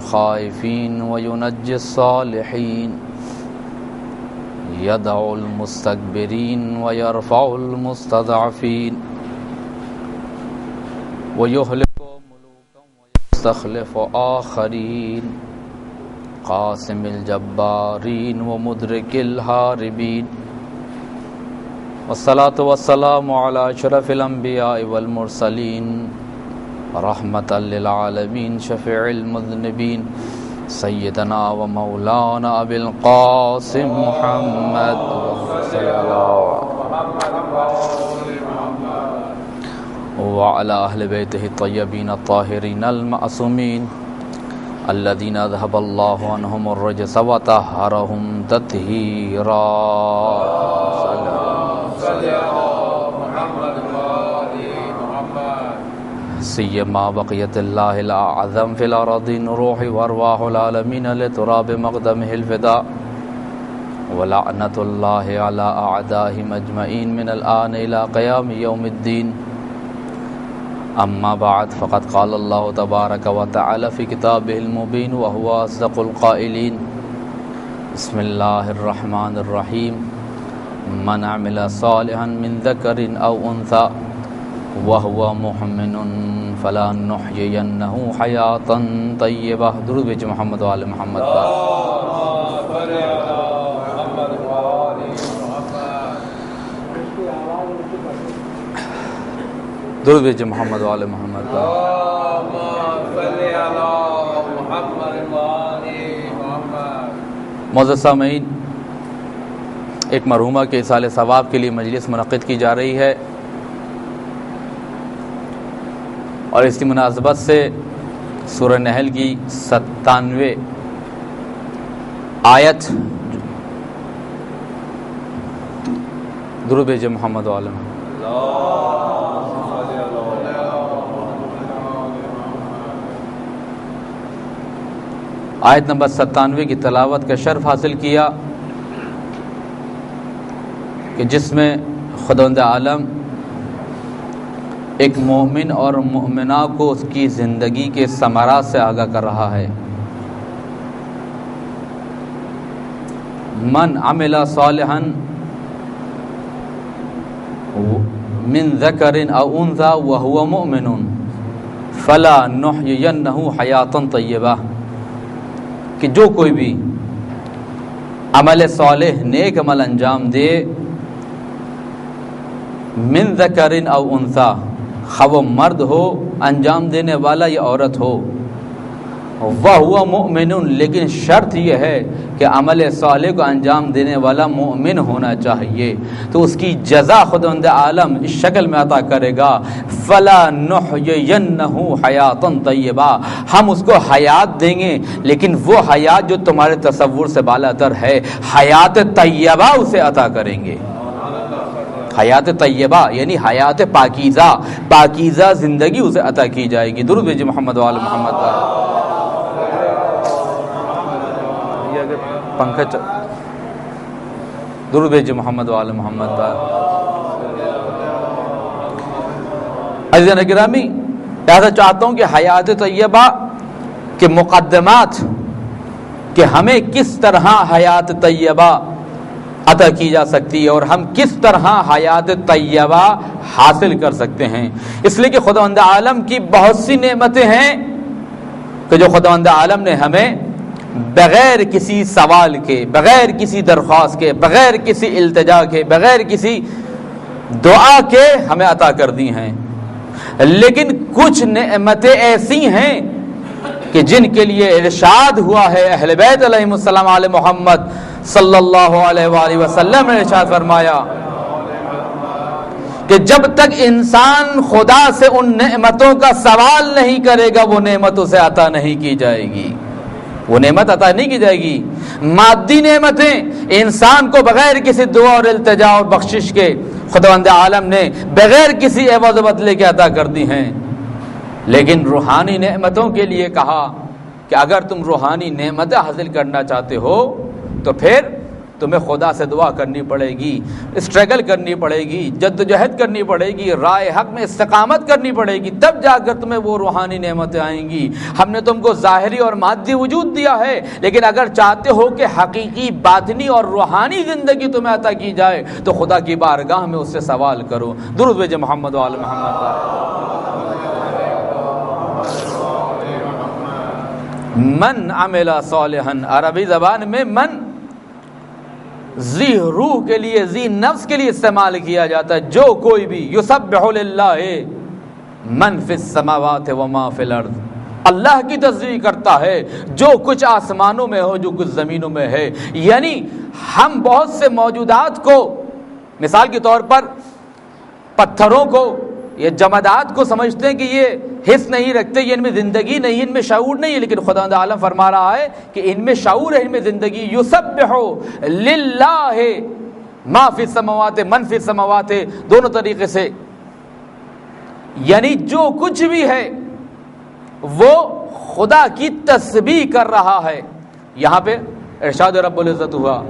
الخائفين وينجي الصالحين يدعو المستكبرين ويرفع المستضعفين ويهلك ملوكا ويستخلف آخرين قاسم الجبارين ومدرك الهاربين والصلاة والسلام على أشرف الأنبياء والمرسلين رحمة للعالمين شفيع المذنبين سيدنا ومولانا أبي القاسم محمد وعلى أهل بيته الطيبين الطاهرين المعصومين الذين أذهب الله عنهم الرجس وطهرهم تطهيرا سيما بقية الله الأعظم في الأراضين روح وأرواح العالمين لتراب مقدمه الفداء ولعنة الله على أعدائهم أجمعين من الآن إلى قيام يوم الدين أما بعد فقد قال الله تبارك وتعالى في كتابه المبين وهو أصدق القائلين بسم الله الرحمن الرحيم من عمل صالحا من ذكر أو أنثى وهو مؤمن فلنحيينه حياة طيبة درود بھیجو محمد وآل محمد پر درود بھیجو محمد وآل محمد پر معزز سامعین، ایک مرحومہ کے ایصال ثواب کے لیے مجلس منعقد کی جا رہی ہے اور اس کی مناسبت سے سورہ نحل کی 97 آیت درود بھیجو محمد وآل محمد آیت نمبر 97 کی تلاوت کا شرف حاصل کیا کہ جس میں خداوند عالم ایک مومن اور مومنہ کو اس کی زندگی کے ثمرات سے آگاہ کر رہا ہے۔ من عمل صالحا من ذکر او انثى وهو مؤمن فلا نحيينه حیاتا طیبہ، کہ جو کوئی بھی عمل صالح نیک عمل انجام دے من ذکر او انثى، خواہ وہ مرد ہو انجام دینے والا یا عورت ہو، وَهُوَ مُؤْمِنٌ، لیکن شرط یہ ہے کہ عمل صالح کو انجام دینے والا مؤمن ہونا چاہیے، تو اس کی جزا خداوند عالم اس شکل میں عطا کرے گا، فَلَا نُحْيِيَنَّهُ حَيَاةً طَيِّبَةً، ہم اس کو حیات دیں گے، لیکن وہ حیات جو تمہارے تصور سے بالاتر ہے، حیات طیبہ اسے عطا کریں گے۔ حیات طیبہ یعنی حیات پاکیزہ، پاکیزہ زندگی اسے عطا کی جائے گی۔ درود بھیجو محمد وآل محمد پر پنکھا درود بھیجو محمد وآل محمد پر۔ عزیزان گرامی، لہذا چاہتا ہوں کہ حیات طیبہ کے مقدمات کہ ہمیں کس طرح حیات طیبہ عطا کی جا سکتی ہے اور ہم کس طرح حیات طیبہ حاصل کر سکتے ہیں، اس لیے کہ خداوند عالم کی بہت سی نعمتیں ہیں کہ جو خداوند عالم نے ہمیں بغیر کسی سوال کے، بغیر کسی درخواست کے، بغیر کسی التجا کے، بغیر کسی دعا کے ہمیں عطا کر دی ہیں، لیکن کچھ نعمتیں ایسی ہیں کہ جن کے لیے ارشاد ہوا ہے، اہل بیت علیہم السلام آل محمد صلی اللہ علیہ وآلہ وسلم نے ارشاد فرمایا کہ جب تک انسان خدا سے ان نعمتوں کا سوال نہیں کرے گا وہ نعمت اسے عطا نہیں کی جائے گی، وہ نعمت عطا نہیں کی جائے گی۔ مادی نعمتیں انسان کو بغیر کسی دعا اور التجا اور بخشش کے خداوند عالم نے بغیر کسی عوض و بدلے کے عطا کر دی ہیں، لیکن روحانی نعمتوں کے لیے کہا کہ اگر تم روحانی نعمتیں حاصل کرنا چاہتے ہو تو پھر تمہیں خدا سے دعا کرنی پڑے گی، اسٹرگل کرنی پڑے گی، جدوجہد کرنی پڑے گی، رائے حق میں استقامت کرنی پڑے گی، تب جا کر تمہیں وہ روحانی نعمتیں آئیں گی۔ ہم نے تم کو ظاہری اور مادی وجود دیا ہے، لیکن اگر چاہتے ہو کہ حقیقی باطنی اور روحانی زندگی تمہیں عطا کی جائے تو خدا کی بارگاہ میں اس سے سوال کرو۔ درود بھیجے محمد و آل محمد پر۔ من عمل صالحا، عربی زبان میں من ذی روح کے لیے، ذی نفس کے لیے استعمال کیا جاتا ہے۔ جو کوئی بھی، یسبح للہ من فی السماوات وما فی الارض، اللہ کی تسبیح کرتا ہے جو کچھ آسمانوں میں ہو، جو کچھ زمینوں میں ہے۔ یعنی ہم بہت سے موجودات کو، مثال کے طور پر پتھروں کو یا جمادات کو سمجھتے ہیں کہ یہ حس نہیں رکھتے، یہ ان میں زندگی نہیں، ان میں شعور نہیں ہے، لیکن خداوند عالم فرما رہا ہے کہ ان میں شعور ہے، ان میں زندگی۔ یسبح للہ ما فی السماوات من فی السماوات، دونوں طریقے سے، یعنی جو کچھ بھی ہے وہ خدا کی تسبیح کر رہا ہے۔ یہاں پہ ارشاد رب العزت ہوا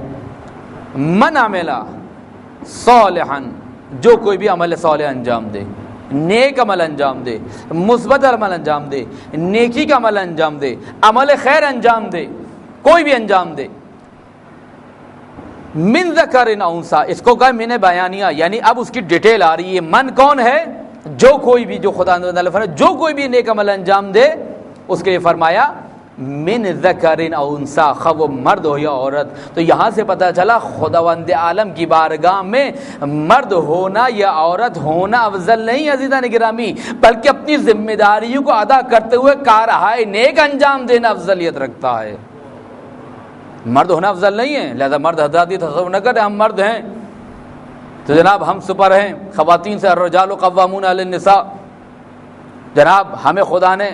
من عمل صالحا، جو کوئی بھی عمل صالح انجام دے، نیک عمل انجام دے، مثبت عمل انجام دے، نیکی کا عمل انجام دے، عمل خیر انجام دے، کوئی بھی انجام دے، من ذکر او انثی، اس کو کہا من بیانیہ، یعنی اب اس کی ڈیٹیل آ رہی ہے۔ من کون ہے؟ جو کوئی بھی، جو خدا نے فرمایا جو کوئی بھی نیک عمل انجام دے، اس کے لیے فرمایا من ذکر او انثی، خواہ وہ مرد ہو یا عورت۔ تو یہاں سے پتہ چلا خداوند عالم کی بارگاہ میں مرد ہونا یا عورت ہونا افضل نہیں عزیزان گرامی، بلکہ اپنی ذمہ داریوں کو ادا کرتے ہوئے کارہائے نیک انجام دینا افضلیت رکھتا ہے۔ مرد ہونا افضل نہیں ہے، لہذا مرد حضرات تصور نہ کریں ہم مرد ہیں تو جناب ہم سپر ہیں، خواتین سے الرجال قوامون علی النساء، جناب ہمیں خدا نے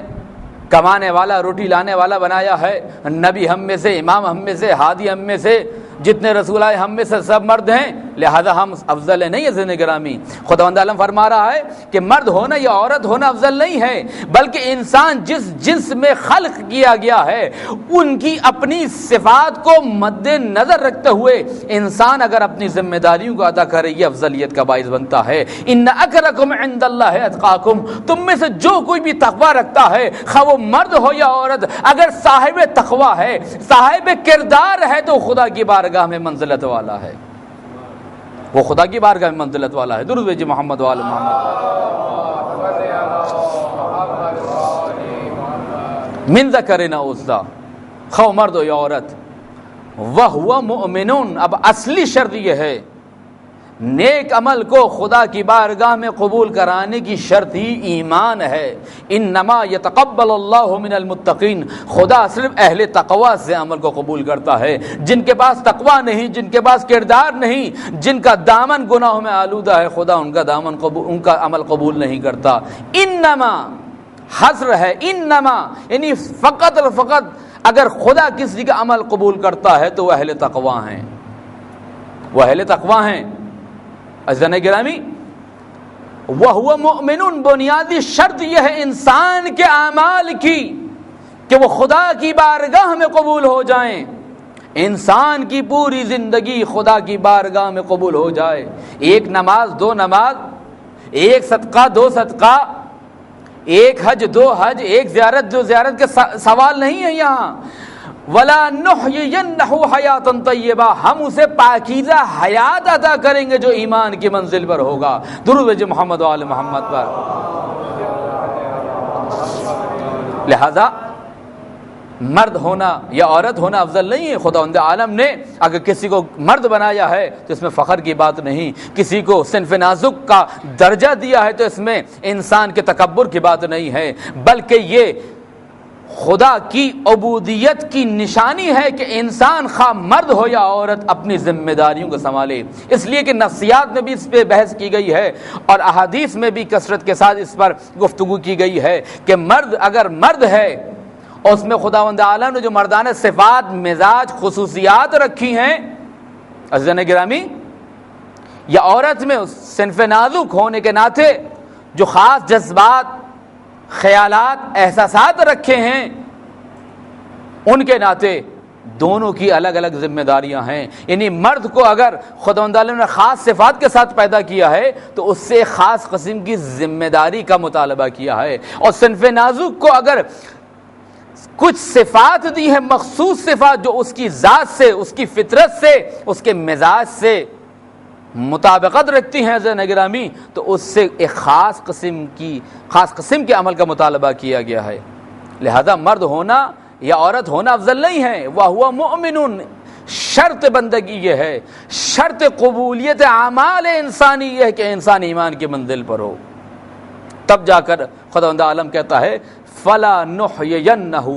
کمانے والا، روٹی لانے والا بنایا ہے، نبی ہم میں سے، امام ہم میں سے، ہادی ہم میں سے، جتنے رسول آئے ہم میں سے سب مرد ہیں، لہذا ہم افضل نہیں ہے۔ زندگی گرامی خداوند عالم فرما رہا ہے کہ مرد ہونا یا عورت ہونا افضل نہیں ہے، بلکہ انسان جس جنس میں خلق کیا گیا ہے ان کی اپنی صفات کو مد نظر رکھتے ہوئے انسان اگر اپنی ذمہ داریوں کو ادا کرے یہ افضلیت کا باعث بنتا ہے۔ ان اکرمکم عند اللہ اتقاکم، تم میں سے جو کوئی بھی تقوی رکھتا ہے، خواہ وہ مرد ہو یا عورت، اگر صاحب تقوی ہے، صاحب کردار ہے تو خدا کی بارگاہ میں منزلت والا ہے، وہ خدا کی بارگاہ میں منزلت والا ہے۔ درود بھیجئے محمد وآل محمد۔ من ذکر او انثی، خواہ مرد ہو یا عورت، وہو مؤمنون، اب اصلی شرط یہ ہے نیک عمل کو خدا کی بارگاہ میں قبول کرانے کی شرط ہی ایمان ہے۔ انما یتقبل اللہ من المتقین، خدا صرف اہل تقوی سے عمل کو قبول کرتا ہے۔ جن کے پاس تقوی نہیں، جن کے پاس کردار نہیں، جن کا دامن گناہوں میں آلودہ ہے، خدا ان کا عمل قبول نہیں کرتا۔ انما حصر ہے، انما یعنی فقط اور فقط اگر خدا کسی کا عمل قبول کرتا ہے تو وہ اہل تقوی ہیں، وہ اہل تقوی ہیں۔ عزیزان گرامی وَهُوَ مُؤْمِنٌ، بنیادی شرط یہ ہے انسان کے اعمال کی کہ وہ خدا کی بارگاہ میں قبول ہو جائیں، انسان کی پوری زندگی خدا کی بارگاہ میں قبول ہو جائے۔ ایک نماز، دو نماز، ایک صدقہ، دو صدقہ، ایک حج، دو حج، ایک زیارت، دو زیارت کے سوال نہیں ہے یہاں۔ وَلَا نُحْيِيَنَّهُ حَيَاةً طَيِّبَةً، ہم اسے پاکیزہ حیات عطا کریں گے جو ایمان کی منزل پر ہوگا۔ درود بھیجئے محمد و آل محمد پر۔ لہذا مرد ہونا یا عورت ہونا افضل نہیں ہے۔ خداوند عالم نے اگر کسی کو مرد بنایا ہے تو اس میں فخر کی بات نہیں، کسی کو صنف نازک کا درجہ دیا ہے تو اس میں انسان کے تکبر کی بات نہیں ہے، بلکہ یہ خدا کی عبودیت کی نشانی ہے کہ انسان خواہ مرد ہو یا عورت اپنی ذمہ داریوں کو سنبھالے۔ اس لیے کہ نفسیات میں بھی اس پہ بحث کی گئی ہے اور احادیث میں بھی کثرت کے ساتھ اس پر گفتگو کی گئی ہے کہ مرد اگر مرد ہے اور اس میں خداوند عالم نے جو مردانہ صفات، مزاج، خصوصیات رکھی ہیں عزیزان گرامی، یا عورت میں صنف نازک ہونے کے ناطے جو خاص جذبات، خیالات، احساسات رکھے ہیں ان کے ناطے دونوں کی الگ الگ ذمہ داریاں ہیں. یعنی مرد کو اگر خداوند عالم نے خاص صفات کے ساتھ پیدا کیا ہے تو اس سے خاص قسم کی ذمہ داری کا مطالبہ کیا ہے, اور صنف نازک کو اگر کچھ صفات دی ہیں, مخصوص صفات جو اس کی ذات سے, اس کی فطرت سے, اس کے مزاج سے مطابقت رکھتی ہیں عزیزان گرامی, تو اس سے ایک خاص قسم کے عمل کا مطالبہ کیا گیا ہے. لہذا مرد ہونا یا عورت ہونا افضل نہیں ہے. وَهُوَ مُؤْمِنٌ, شرط بندگی یہ ہے, شرط قبولیت اعمال انسانی یہ ہے کہ انسان ایمان کی منزل پر ہو. تب جا کر خداوند عالم کہتا ہے فَلَا نُحْيِيَنَّهُ,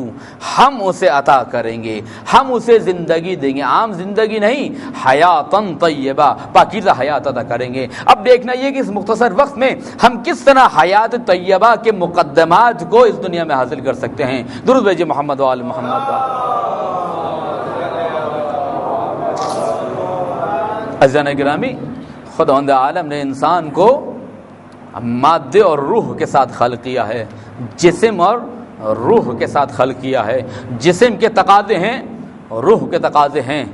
ہم اسے عطا کریں گے, ہم اسے زندگی دیں گے, عام زندگی نہیں, حیاتاً طیبہ, پاکیزہ حیات عطا کریں گے. اب دیکھنا یہ کہ اس مختصر وقت میں ہم کس طرح حیات طیبہ کے مقدمات کو اس دنیا میں حاصل کر سکتے ہیں. درود بھیجئے محمد و آل محمد. عزیزان گرامی, خداوند عالم نے انسان کو مادے اور روح کے ساتھ خلق کیا ہے, جسم اور روح کے ساتھ خلق کیا ہے. جسم کے تقاضے ہیں, روح کے تقاضے ہیں.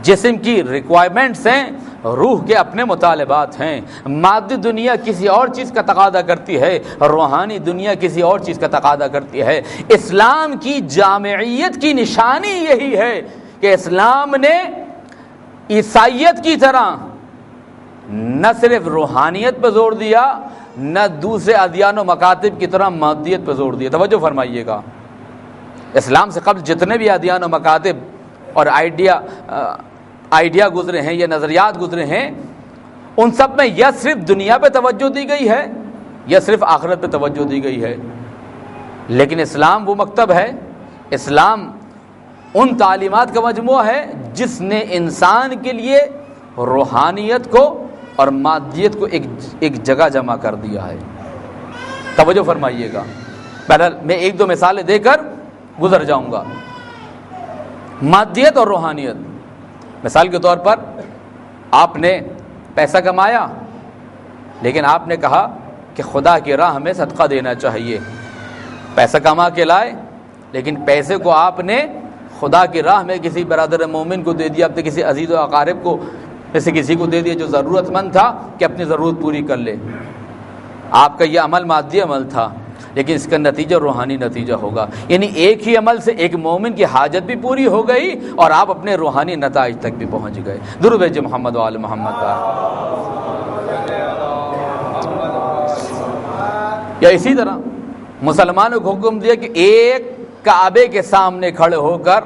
جسم کی ریکوائرمنٹس ہیں, روح کے اپنے مطالبات ہیں. مادی دنیا کسی اور چیز کا تقاضا کرتی ہے, روحانی دنیا کسی اور چیز کا تقاضا کرتی ہے. اسلام کی جامعیت کی نشانی یہی ہے کہ اسلام نے عیسائیت کی طرح نہ صرف روحانیت پہ زور دیا, نہ دوسرے ادیان و مکاتب کی طرح مادیت پہ زور دیا. توجہ فرمائیے گا, اسلام سے قبل جتنے بھی ادیان و مکاتب اور آئیڈیا گزرے ہیں یا نظریات گزرے ہیں, ان سب میں یا صرف دنیا پہ توجہ دی گئی ہے یا صرف آخرت پہ توجہ دی گئی ہے. لیکن اسلام وہ مکتب ہے, اسلام ان تعلیمات کا مجموعہ ہے جس نے انسان کے لیے روحانیت کو اور مادیت کو ایک جگہ جمع کر دیا ہے. توجہ فرمائیے گا. بہرحال میں ایک دو مثالیں دے کر گزر جاؤں گا. مادیت اور روحانیت, مثال کے طور پر آپ نے پیسہ کمایا, لیکن آپ نے کہا کہ خدا کی راہ میں صدقہ دینا چاہیے. پیسہ کما کے لائے, لیکن پیسے کو آپ نے خدا کی راہ میں کسی برادر مومن کو دے دیا, اپنے کسی عزیز و اقارب کو میں سے کسی کو دے دیا جو ضرورت مند تھا کہ اپنی ضرورت پوری کر لے. آپ کا یہ عمل مادی عمل تھا, لیکن اس کا نتیجہ روحانی نتیجہ ہوگا. یعنی ایک ہی عمل سے ایک مومن کی حاجت بھی پوری ہو گئی اور آپ اپنے روحانی نتائج تک بھی پہنچ گئے. درود بھیجئے محمد و آل محمد. یا اسی طرح مسلمانوں کو حکم دیا کہ ایک کعبے کے سامنے کھڑے ہو کر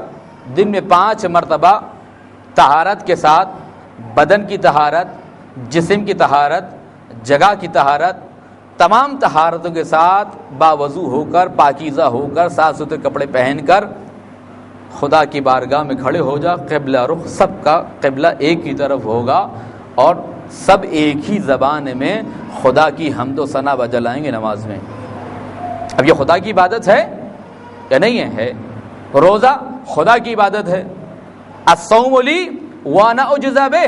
دن میں 5 مرتبہ طہارت کے ساتھ, بدن کی طہارت, جسم کی طہارت, جگہ کی طہارت, تمام طہارتوں کے ساتھ باوضو ہو کر, پاکیزہ ہو کر, صاف ستھرے کپڑے پہن کر خدا کی بارگاہ میں کھڑے ہو جا. قبلہ رخ, سب کا قبلہ ایک ہی طرف ہوگا اور سب ایک ہی زبان میں خدا کی حمد و ثنا بجلائیں گے نماز میں. اب یہ خدا کی عبادت ہے یا نہیں ہے؟ روزہ خدا کی عبادت ہے. الصوم لی وانا اجزی بہ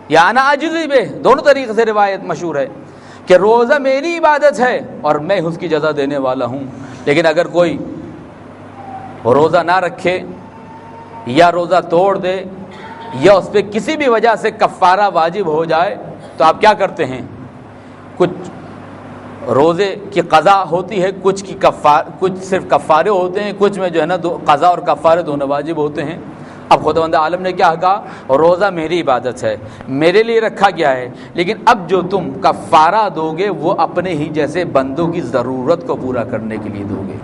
یا انا اجزی بہ, دونوں طریقے سے روایت مشہور ہے کہ روزہ میری عبادت ہے اور میں اس کی جزا دینے والا ہوں. لیکن اگر کوئی روزہ نہ رکھے یا روزہ توڑ دے یا اس پہ کسی بھی وجہ سے کفارہ واجب ہو جائے تو آپ کیا کرتے ہیں؟ کچھ روزے کی قضا ہوتی ہے, کچھ صرف کفارے ہوتے ہیں, کچھ میں جو ہے نا قضا اور کفارے دونوں واجب ہوتے ہیں. اب خداوند عالم نے کیا کہا؟ روزہ میری عبادت ہے, میرے لیے رکھا گیا ہے, لیکن اب جو تم کفارہ دو گے وہ اپنے ہی جیسے بندوں کی ضرورت کو پورا کرنے کے لیے دو گے.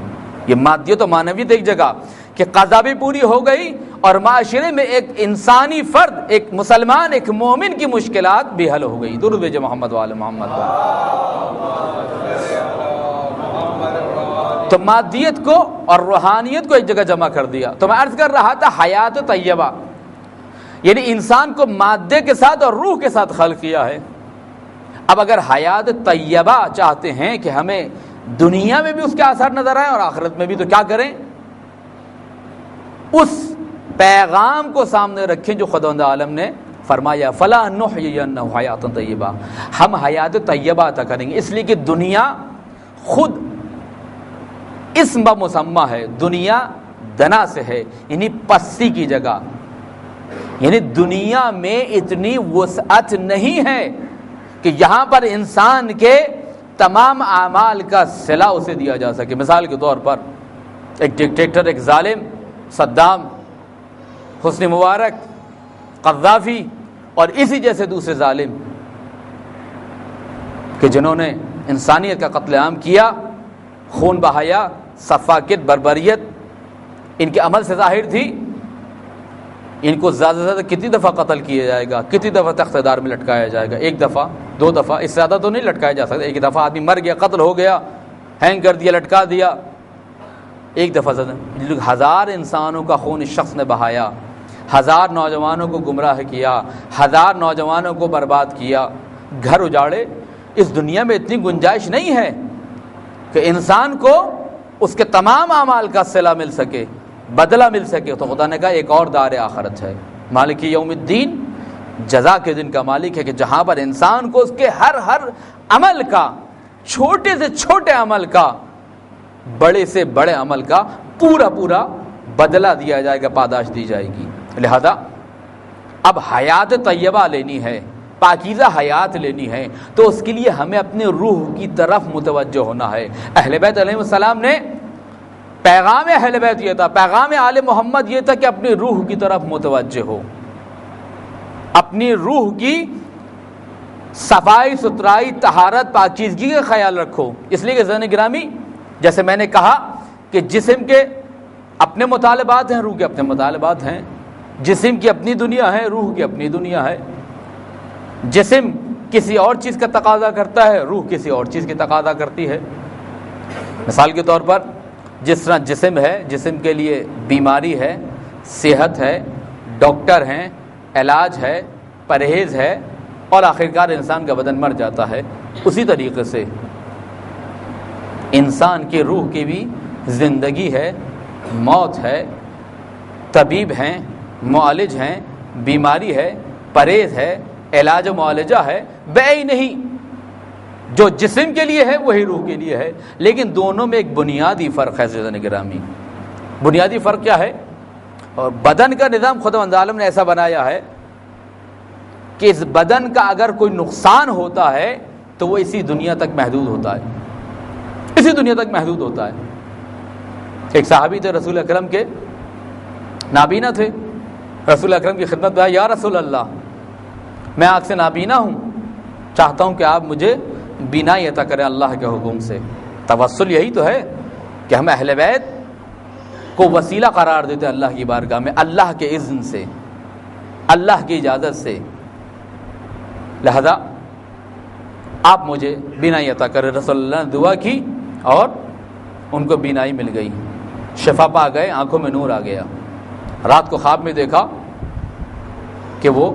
یہ مادیت و معنویت ایک جگہ کہ قضا بھی پوری ہو گئی اور معاشرے میں ایک انسانی فرد, ایک مسلمان, ایک مومن کی مشکلات بھی حل ہو گئی. درود بھیجئے محمد و آل محمد. تو مادیت کو اور روحانیت کو ایک جگہ جمع کر دیا. تو میں عرض کر رہا تھا حیات طیبہ, یعنی انسان کو مادے کے ساتھ اور روح کے ساتھ خلق کیا ہے. اب اگر حیات طیبہ چاہتے ہیں کہ ہمیں دنیا میں بھی اس کے آثار نظر آئیں اور آخرت میں بھی, تو کیا کریں؟ اس پیغام کو سامنے رکھیں جو خداوند عالم نے فرمایا فلا نحیینہ حیات طیبہ, ہم حیات طیبہ عطا کریں گے. اس لیے کہ دنیا خود اسم بمسمى ہے, دنیا دنا سے ہے، یعنی پستی کی جگہ، یعنی دنیا میں اتنی وسعت نہیں ہے کہ یہاں پر انسان کے تمام اعمال کا صلہ اسے دیا جا سکے۔ مثال کے طور پر ایک ڈکٹیٹر، ایک ظالم صدام، حسنی مبارک، قذافی اور اسی جیسے دوسرے ظالم کہ جنہوں نے انسانیت کا قتل عام کیا، خون بہایا، سفاکت، بربریت ان کے عمل سے ظاہر تھی۔ ان کو زیادہ سے زیادہ کتنی دفعہ قتل کیا جائے گا، کتنی دفعہ تخت دار میں لٹکایا جائے گا؟ ایک دفعہ، دو دفعہ، اس سے زیادہ تو نہیں لٹکایا جا سکتا۔ ایک دفعہ آدمی مر گیا، قتل ہو گیا، ہینگ کر دیا، لٹکا دیا، ایک دفعہ زیادہ۔ ہزار انسانوں کا خون اس شخص نے بہایا، ہزار نوجوانوں کو گمراہ کیا، ہزار نوجوانوں کو برباد کیا، گھر اجاڑے۔ اس دنیا میں اتنی گنجائش نہیں ہے کہ انسان کو اس کے تمام اعمال کا صلہ مل سکے، بدلہ مل سکے۔ تو خدا نے کہا ایک اور دار آخرت ہے، مالک یوم الدین، جزا کے دن کا مالک ہے، کہ جہاں پر انسان کو اس کے ہر عمل کا، چھوٹے سے چھوٹے عمل کا، بڑے سے بڑے عمل کا پورا بدلہ دیا جائے گا، پاداش دی جائے گی۔ لہذا اب حیات طیبہ لینی ہے، پاکیزہ حیات لینی ہے، تو اس کے لیے ہمیں اپنے روح کی طرف متوجہ ہونا ہے۔ اہل بیت علیہ السلام نے پیغام اہل بیت یہ تھا، پیغام آل محمد یہ تھا کہ اپنی روح کی طرف متوجہ ہو، اپنی روح کی صفائی ستھرائی، طہارت، پاکیزگی کا خیال رکھو۔ اس لیے کہ عزیزان گرامی، جیسے میں نے کہا کہ جسم کے اپنے مطالبات ہیں، روح کے اپنے مطالبات ہیں۔ جسم کی اپنی دنیا ہے، روح کی اپنی دنیا ہے۔ جسم کسی اور چیز کا تقاضا کرتا ہے، روح کسی اور چیز کی تقاضا کرتی ہے۔ مثال کے طور پر جس طرح جسم ہے، جسم کے لیے بیماری ہے، صحت ہے، ڈاکٹر ہیں، علاج ہے، پرہیز ہے، اور آخرکار انسان کا بدن مر جاتا ہے، اسی طریقے سے انسان کی روح کی بھی زندگی ہے، موت ہے، طبیب ہیں، معالج ہیں، بیماری ہے، پرہیز ہے، علاج و معالجہ ہے، بے نہیں۔ جو جسم کے لیے ہے وہی روح کے لیے ہے، لیکن دونوں میں ایک بنیادی فرق ہے عزیزان گرامی۔ بنیادی فرق کیا ہے؟ اور بدن کا نظام خداوند عالم نے ایسا بنایا ہے کہ اس بدن کا اگر کوئی نقصان ہوتا ہے تو وہ اسی دنیا تک محدود ہوتا ہے، اسی دنیا تک محدود ہوتا ہے۔ ایک صحابی تھے، رسول اکرم کے نابینا تھے، رسول اکرم کی خدمت میں آئے، یا رسول اللہ میں آنکھ سے نابینا ہوں، چاہتا ہوں کہ آپ مجھے بینائی عطا کریں اللہ کے حکم سے۔ توسل یہی تو ہے کہ ہم اہل بیت کو وسیلہ قرار دیتے ہیں اللہ کی بارگاہ میں، اللہ کے اذن سے، اللہ کی اجازت سے۔ لہذا آپ مجھے بینائی عطا کریں۔ رسول اللہ نے دعا کی اور ان کو بینائی مل گئی، شفا پا گئے، آنکھوں میں نور آ گیا۔ رات کو خواب میں دیکھا کہ وہ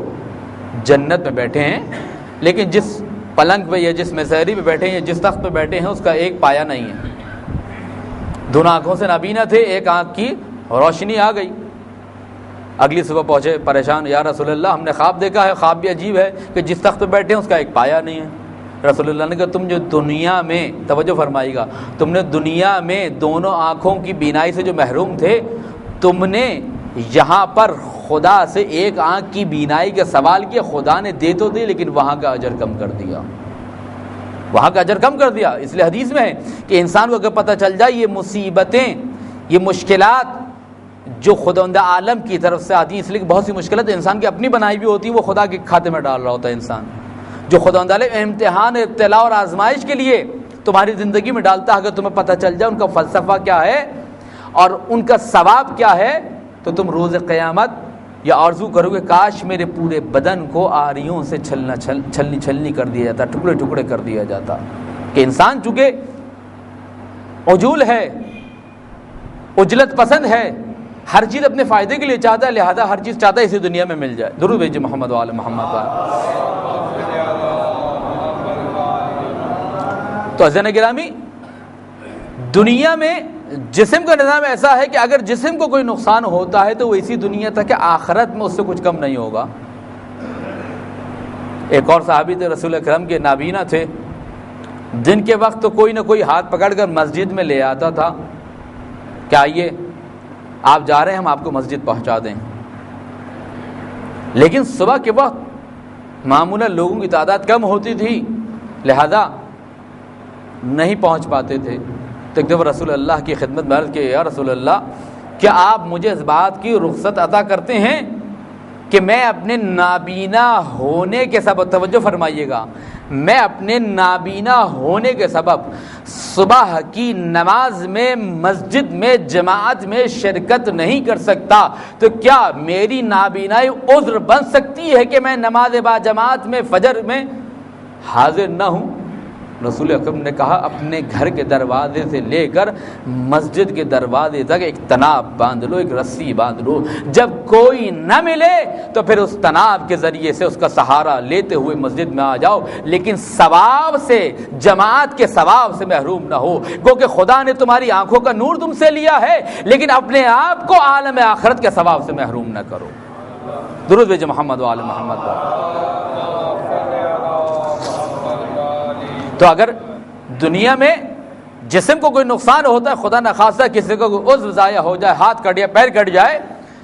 جنت میں بیٹھے ہیں، لیکن جس پلنگ پہ یا جس مسہری پہ بیٹھے ہیں یا جس تخت پہ بیٹھے ہیں اس کا ایک پایا نہیں ہے۔ دونوں آنکھوں سے نابینا تھے، ایک آنکھ کی روشنی آ گئی۔ اگلی صبح پہنچے پریشان، یا رسول اللہ ہم نے خواب دیکھا ہے، خواب بھی عجیب ہے کہ جس تخت پہ بیٹھے ہیں اس کا ایک پایا نہیں ہے۔ رسول اللہ نے کہا تم جو دنیا میں، توجہ فرمائیے گا، تم نے دنیا میں دونوں آنکھوں کی بینائی سے جو محروم تھے، تم نے یہاں پر خدا سے ایک آنکھ کی بینائی کا سوال کیا، خدا نے دے تو دی لیکن وہاں کا اجر کم کر دیا، وہاں کا اجر کم کر دیا۔ اس لیے حدیث میں ہے کہ انسان کو اگر پتہ چل جائے یہ مصیبتیں، یہ مشکلات جو خداوند عالم کی طرف سے آتی ہیں، اس لیے کہ بہت سی مشکلات انسان کی اپنی بنائی بھی ہوتی ہیں، وہ خدا کے کھاتے میں ڈال رہا ہوتا ہے انسان، جو خداوند عالم امتحان، ابتلاء اور آزمائش کے لیے تمہاری زندگی میں ڈالتا ہے۔ اگر تمہیں پتہ چل جائے ان کا فلسفہ کیا ہے اور ان کا ثواب کیا ہے، تو تم روز قیامت یا آرزو کرو گے کاش میرے پورے بدن کو آریوں سے چھلنی کر دیا جاتا، ٹکڑے ٹکڑے کر دیا جاتا۔ کہ انسان چونکہ عجول ہے، عجلت پسند ہے، ہر چیز اپنے فائدے کے لیے چاہتا ہے، لہذا ہر چیز چاہتا ہے اسی دنیا میں مل جائے۔ درود بھیجئے محمد و آل محمد۔ تو عزیزان گرامی، دنیا میں جسم کا نظام ایسا ہے کہ اگر جسم کو کوئی نقصان ہوتا ہے تو وہ اسی دنیا تک کہ آخرت میں اس سے کچھ کم نہیں ہوگا۔ ایک اور صحابی تھے، رسول اکرم کے نابینا تھے، دن کے وقت تو کوئی نہ کوئی ہاتھ پکڑ کر مسجد میں لے آتا تھا کہ آئیے آپ جا رہے ہیں ہم آپ کو مسجد پہنچا دیں، لیکن صبح کے وقت معمولاً لوگوں کی تعداد کم ہوتی تھی، لہذا نہیں پہنچ پاتے تھے۔ تو ایک دفعہ رسول اللہ کی خدمت میں عرض کہ یا رسول اللہ، کیا آپ مجھے اس بات کی رخصت عطا کرتے ہیں کہ میں اپنے نابینا ہونے کے سبب، توجہ فرمائیے گا، میں اپنے نابینا ہونے کے سبب صبح کی نماز میں مسجد میں جماعت میں شرکت نہیں کر سکتا، تو کیا میری نابینائی عذر بن سکتی ہے کہ میں نماز با جماعت میں فجر میں حاضر نہ ہوں؟ رسول اکرم نے کہا اپنے گھر کے دروازے سے لے کر مسجد کے دروازے تک ایک تناب باندھ لو، ایک رسی باندھ لو، جب کوئی نہ ملے تو پھر اس تناب کے ذریعے سے اس کا سہارا لیتے ہوئے مسجد میں آ جاؤ، لیکن ثواب سے، جماعت کے ثواب سے محروم نہ ہو، کیونکہ خدا نے تمہاری آنکھوں کا نور تم سے لیا ہے، لیکن اپنے آپ کو عالم آخرت کے ثواب سے محروم نہ کرو۔ درود بھیجو محمد و آل محمد۔ تو اگر دنیا میں جسم کو کوئی نقصان ہوتا ہے، خدا نخواستہ کسی کو کوئی عضو ضائع ہو جائے، ہاتھ کٹ یا پیر کٹ جائے،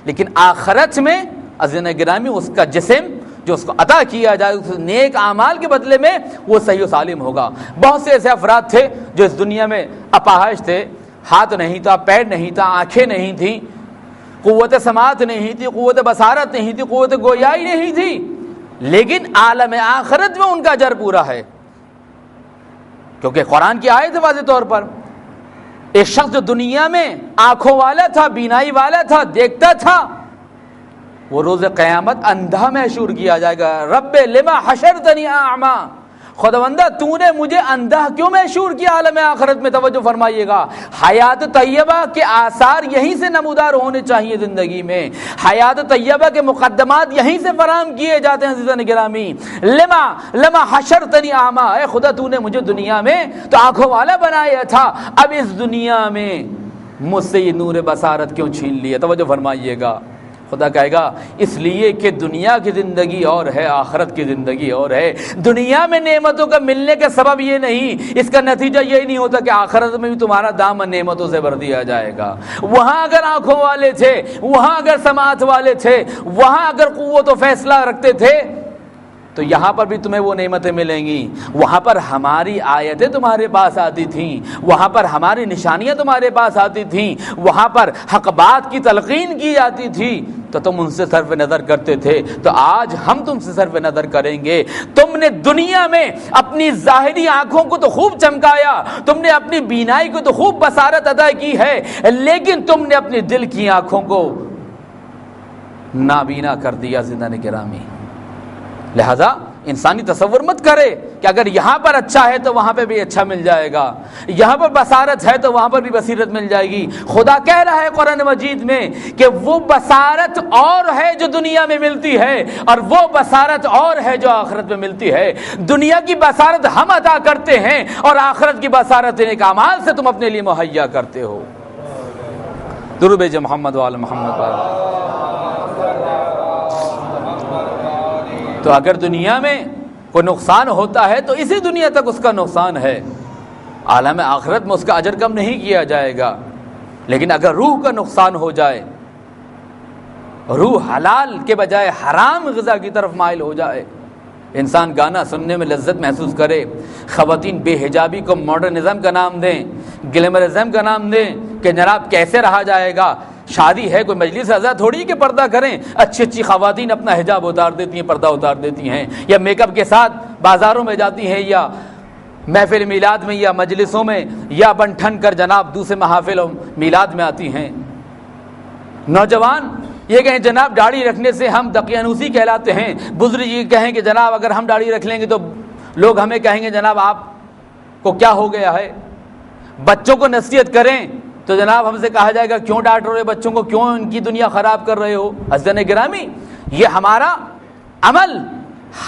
لیکن آخرت میں عزیزان گرامی اس کا جسم جو اس کو عطا کیا جائے اس نیک اعمال کے بدلے میں وہ صحیح و سالم ہوگا۔ بہت سے ایسے افراد تھے جو اس دنیا میں اپاہج تھے، ہاتھ نہیں تھا، پیر نہیں تھا، آنکھیں نہیں تھیں، قوت سماعت نہیں تھی، قوت بصارت نہیں تھی، قوت گویائی نہیں تھی، لیکن عالم آخرت میں ان کا اجر پورا ہے، کیونکہ قرآن کی آیت ہے واضح طور پر۔ ایک شخص جو دنیا میں آنکھوں والا تھا، بینائی والا تھا، دیکھتا تھا، وہ روز قیامت اندھا محشور کیا جائے گا۔ رب لما حشرتنی اعمی، خداوندہ تو نے مجھے اندھا کیوں محشور کیا عالم آخرت میں؟ توجہ فرمائیے گا، حیات طیبہ کے آثار یہیں سے نمودار ہونے چاہیے زندگی میں، حیات طیبہ کے مقدمات یہیں سے فراہم کیے جاتے ہیں عزیزان گرامی۔ لما حشرتنی اعمی، اے خدا تو نے مجھے دنیا میں تو آنکھوں والا بنایا تھا، اب اس دنیا میں مجھ سے یہ نور بصارت کیوں چھین لیا؟ توجہ فرمائیے گا۔ خدا کہے گا اس لیے کہ دنیا کی زندگی اور ہے، آخرت کی زندگی اور ہے۔ دنیا میں نعمتوں کا ملنے کا سبب یہ نہیں، اس کا نتیجہ یہ نہیں ہوتا کہ آخرت میں بھی تمہارا دامن نعمتوں سے بھر دیا جائے گا۔ وہاں اگر آنکھوں والے تھے، وہاں اگر سماعت والے تھے، وہاں اگر قوت و فیصلہ رکھتے تھے، تو یہاں پر بھی تمہیں وہ نعمتیں ملیں گی۔ وہاں پر ہماری آیتیں تمہارے پاس آتی تھیں، وہاں پر ہماری نشانیاں تمہارے پاس آتی تھیں، وہاں پر حق بات کی تلقین کی جاتی تھی، تو تم ان سے صرف نظر کرتے تھے۔ تو آج ہم تم سے صرف نظر کریں گے۔ تم نے دنیا میں اپنی ظاہری آنکھوں کو تو خوب چمکایا، تم نے اپنی بینائی کو تو خوب بصارت ادا کی ہے، لیکن تم نے اپنی دل کی آنکھوں کو نابینا کر دیا زندگی گرامی۔ لہذا انسانی تصور مت کرے کہ اگر یہاں پر اچھا ہے تو وہاں پہ بھی اچھا مل جائے گا، یہاں پر بصارت ہے تو وہاں پر بھی بصیرت مل جائے گی۔ خدا کہہ رہا ہے قرآن مجید میں کہ وہ بصارت اور ہے جو دنیا میں ملتی ہے، اور وہ بصارت اور ہے جو آخرت میں ملتی ہے۔ دنیا کی بصارت ہم عطا کرتے ہیں، اور آخرت کی بصارت نیک اعمال سے تم اپنے لیے مہیا کرتے ہو۔ درود بھیجو محمد و آل محمد۔ تو اگر دنیا میں کوئی نقصان ہوتا ہے تو اسی دنیا تک اس کا نقصان ہے، عالم آخرت میں اس کا اجر کم نہیں کیا جائے گا۔ لیکن اگر روح کا نقصان ہو جائے، روح حلال کے بجائے حرام غذا کی طرف مائل ہو جائے، انسان گانا سننے میں لذت محسوس کرے، خواتین بے حجابی کو ماڈرنزم کا نام دیں، گلیمرزم کا نام دیں کہ جناب کیسے رہا جائے گا، شادی ہے کوئی مجلس رضا تھوڑی کہ پردہ کریں۔ اچھی اچھی خواتین اپنا حجاب اتار دیتی ہیں، پردہ اتار دیتی ہیں، یا میک اپ کے ساتھ بازاروں میں جاتی ہیں، یا محفل میلاد میں یا مجلسوں میں یا بن ٹھن کر جناب دوسرے محافل و میلاد میں آتی ہیں۔ نوجوان یہ کہیں جناب داڑھی رکھنے سے ہم دقیانوسی کہلاتے ہیں، بزرگ یہ کہیں کہ جناب اگر ہم داڑھی رکھ لیں گے تو لوگ ہمیں کہیں گے جناب آپ کو کیا ہو گیا ہے۔ بچوں کو نصیحت کریں تو جناب ہم سے کہا جائے گا کیوں ڈانٹ رہے ہو بچوں کو، کیوں ان کی دنیا خراب کر رہے ہو۔ عزیزان گرامی، یہ ہمارا عمل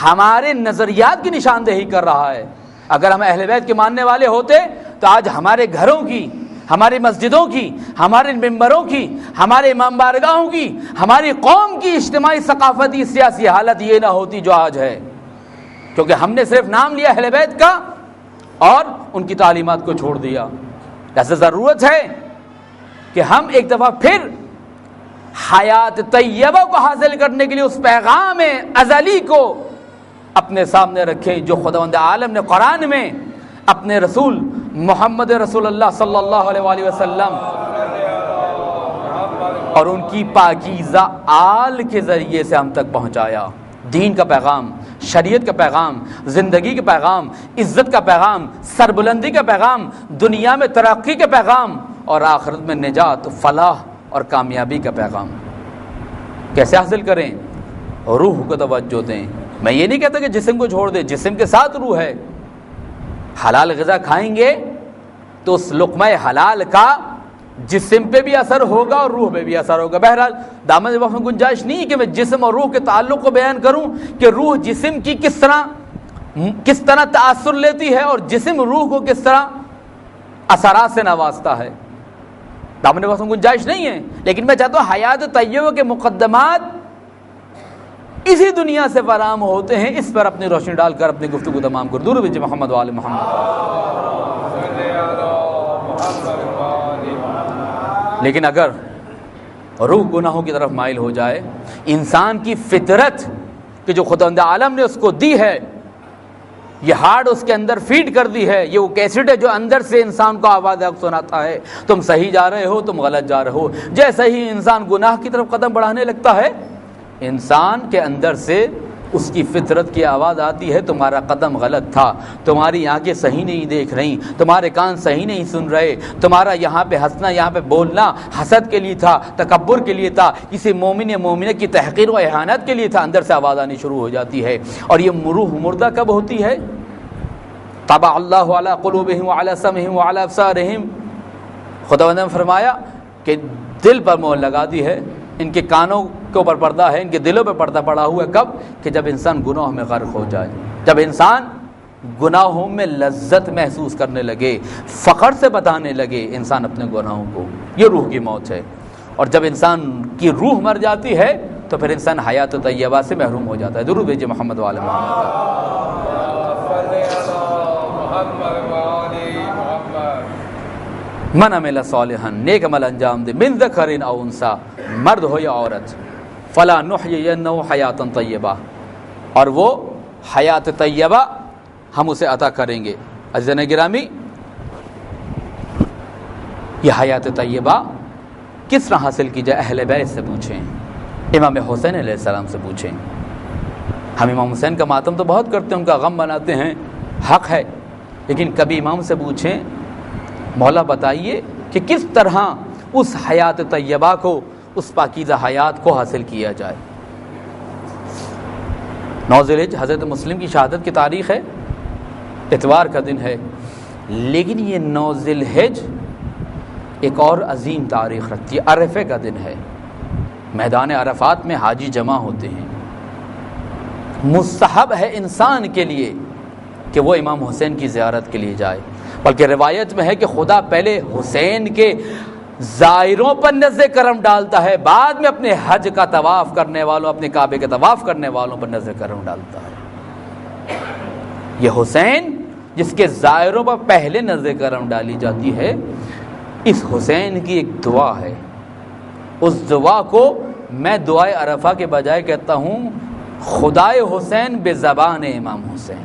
ہمارے نظریات کی نشاندہی کر رہا ہے۔ اگر ہم اہل بیت کے ماننے والے ہوتے تو آج ہمارے گھروں کی، ہماری مسجدوں کی، ہمارے ممبروں کی، ہمارے امام بارگاہوں کی، ہماری قوم کی اجتماعی ثقافتی سیاسی حالت یہ نہ ہوتی جو آج ہے، کیونکہ ہم نے صرف نام لیا اہل بیت کا اور ان کی تعلیمات کو چھوڑ دیا۔ ایسا ضرورت ہے کہ ہم ایک دفعہ پھر حیات طیبہ کو حاصل کرنے کے لیے اس پیغام ازلی کو اپنے سامنے رکھیں جو خداوند عالم نے قرآن میں اپنے رسول محمد رسول اللہ صلی اللہ علیہ وآلہ وسلم اور ان کی پاکیزہ آل کے ذریعے سے ہم تک پہنچایا. دین کا پیغام، شریعت کا پیغام، زندگی کا پیغام، عزت کا پیغام، سربلندی کا پیغام، دنیا میں ترقی کا پیغام اور آخرت میں نجات، فلاح اور کامیابی کا پیغام. کیسے حاصل کریں؟ روح کو توجہ دیں. میں یہ نہیں کہتا کہ جسم کو چھوڑ دیں، جسم کے ساتھ روح ہے. حلال غذا کھائیں گے تو اس لقمہ حلال کا جسم پہ بھی اثر ہوگا اور روح پہ بھی اثر ہوگا. بہرحال دامن وقت میں گنجائش نہیں کہ میں جسم اور روح کے تعلق کو بیان کروں کہ روح جسم کی کس طرح تاثر لیتی ہے اور جسم روح کو کس طرح اثرات سے نوازتا ہے. دامن وقت میں گنجائش نہیں ہے، لیکن میں چاہتا ہوں حیات طیبہ کے مقدمات اسی دنیا سے فراہم ہوتے ہیں. اس پر اپنی روشنی ڈال کر اپنی گفتگو تمام کر. درود بھیجئے محمد و آل محمد. لیکن اگر روح گناہوں کی طرف مائل ہو جائے، انسان کی فطرت کہ جو خداوند عالم نے اس کو دی ہے، یہ ہارڈ اس کے اندر فیڈ کر دی ہے، یہ وہ کیسٹ ہے جو اندر سے انسان کو آواز حق سناتا ہے تم صحیح جا رہے ہو، تم غلط جا رہے ہو. جیسے ہی انسان گناہ کی طرف قدم بڑھانے لگتا ہے، انسان کے اندر سے اس کی فطرت کی آواز آتی ہے تمہارا قدم غلط تھا، تمہاری آنکھیں صحیح نہیں دیکھ رہی، تمہارے کان صحیح نہیں سن رہے، تمہارا یہاں پہ ہنسنا، یہاں پہ بولنا حسد کے لیے تھا، تکبر کے لیے تھا، کسی مومنہ کی تحقیر و اہانت کے لیے تھا. اندر سے آواز آنی شروع ہو جاتی ہے. اور یہ روح مردہ کب ہوتی ہے؟ طبع اللہ علی قلوبہم وعلی سمعہم وعلی ابصارہم. خداوند نے فرمایا کہ دل پر مہر لگا دی ہے، ان کے کانوں کے اوپر پردہ ہے، ان کے دلوں پہ پردہ پڑا ہوا ہے. کب؟ کہ جب انسان گناہ میں غرق ہو جائے، جب انسان گناہوں میں لذت محسوس کرنے لگے، فخر سے بتانے لگے انسان اپنے گناہوں کو. یہ روح کی موت ہے. اور جب انسان کی روح مر جاتی ہے تو پھر انسان حیات طیبہ سے محروم ہو جاتا ہے. درود بھیجئے محمد و آل محمد. من عمل صالحا، نیک عمل انجام دے، من ذکر او انثی، مرد ہو یا عورت، فلا نحیینہ حیاتا طیبہ، اور وہ حیات طیبہ ہم اسے عطا کریں گے. عزیزان گرامی، یہ حیات طیبہ کس طرح حاصل کی جائے؟ اہل بیت سے پوچھیں، امام حسین علیہ السلام سے پوچھیں. ہم امام حسین کا ماتم تو بہت کرتے ہیں، ان کا غم مناتے ہیں، حق ہے، لیکن کبھی امام سے پوچھیں مولا بتائیے کہ کس طرح اس حیات طیبہ کو، اس پاکیزہ حیات کو حاصل کیا جائے. 9 ذی الحجہ حضرت مسلم کی شہادت کی تاریخ ہے، اتوار کا دن ہے، لیکن یہ 9 ذی الحجہ ایک اور عظیم تاریخ رکھتی ہے. عرفے کا دن ہے، میدان عرفات میں حاجی جمع ہوتے ہیں. مستحب ہے انسان کے لیے کہ وہ امام حسین کی زیارت کے لیے جائے، بلکہ روایت میں ہے کہ خدا پہلے حسین کے زائروں پر نظر کرم ڈالتا ہے، بعد میں اپنے حج کا طواف کرنے والوں، اپنے کعبے کے طواف کرنے والوں پر نظر کرم ڈالتا ہے. یہ حسین جس کے زائروں پر پہلے نظر کرم ڈالی جاتی ہے، اس حسین کی ایک دعا ہے. اس دعا کو میں دعائے عرفہ کے بجائے کہتا ہوں خدائے حسین بے زبان امام حسین.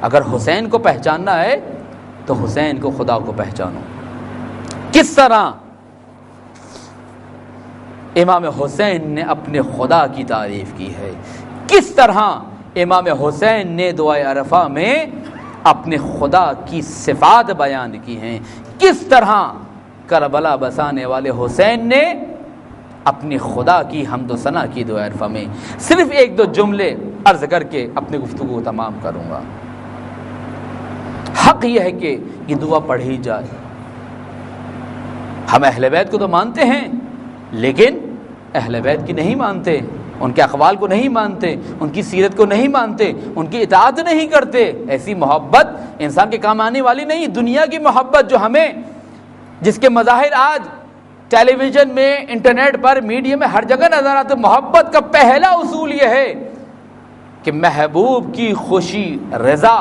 اگر حسین کو پہچاننا ہے تو حسین کو، خدا کو پہچانو. کس طرح امام حسین نے اپنے خدا کی تعریف کی ہے، کس طرح امام حسین نے دعائے عرفہ میں اپنے خدا کی صفات بیان کی ہیں، کس طرح کربلا بسانے والے حسین نے اپنی خدا کی حمد و ثنا کی دعائے عرفہ میں. صرف 1-2 جملے عرض کر کے اپنی گفتگو کو تمام کروں گا. حق یہ ہے کہ یہ دعا پڑھی جائے. ہم اہل بیت کو تو مانتے ہیں، لیکن اہل بیت کی نہیں مانتے، ان کے اقوال کو نہیں مانتے، ان کی سیرت کو نہیں مانتے، ان کی اطاعت نہیں کرتے. ایسی محبت انسان کے کام آنے والی نہیں. دنیا کی محبت جو ہمیں، جس کے مظاہر آج ٹیلی ویژن میں، انٹرنیٹ پر، میڈیا میں ہر جگہ نظر آتے، محبت کا پہلا اصول یہ ہے کہ محبوب کی خوشی، رضا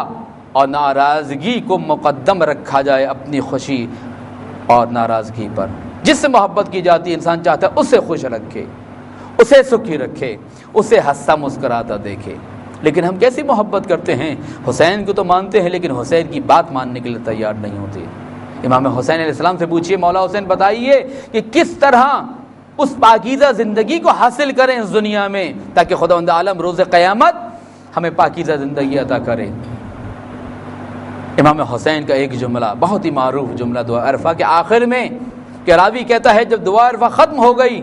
اور ناراضگی کو مقدم رکھا جائے اپنی خوشی اور ناراضگی پر. جس سے محبت کی جاتی ہے انسان چاہتا ہے اسے خوش رکھے، اسے سکھی رکھے، اسے ہنستا مسکراتا دیکھے۔ لیکن ہم کیسی محبت کرتے ہیں؟ حسین کو تو مانتے ہیں لیکن حسین کی بات ماننے کے لیے تیار نہیں ہوتے۔ امام حسین علیہ السلام سے پوچھیے، مولا حسین بتائیے کہ کس طرح اس پاکیزہ زندگی کو حاصل کریں اس دنیا میں تاکہ خداوند عالم روز قیامت ہمیں پاکیزہ زندگی عطا کرے۔ امام حسین کا ایک جملہ، بہت ہی معروف جملہ دعا عرفہ کے آخر میں، کہ راوی کہتا ہے جب دعا عرفہ ختم ہو گئی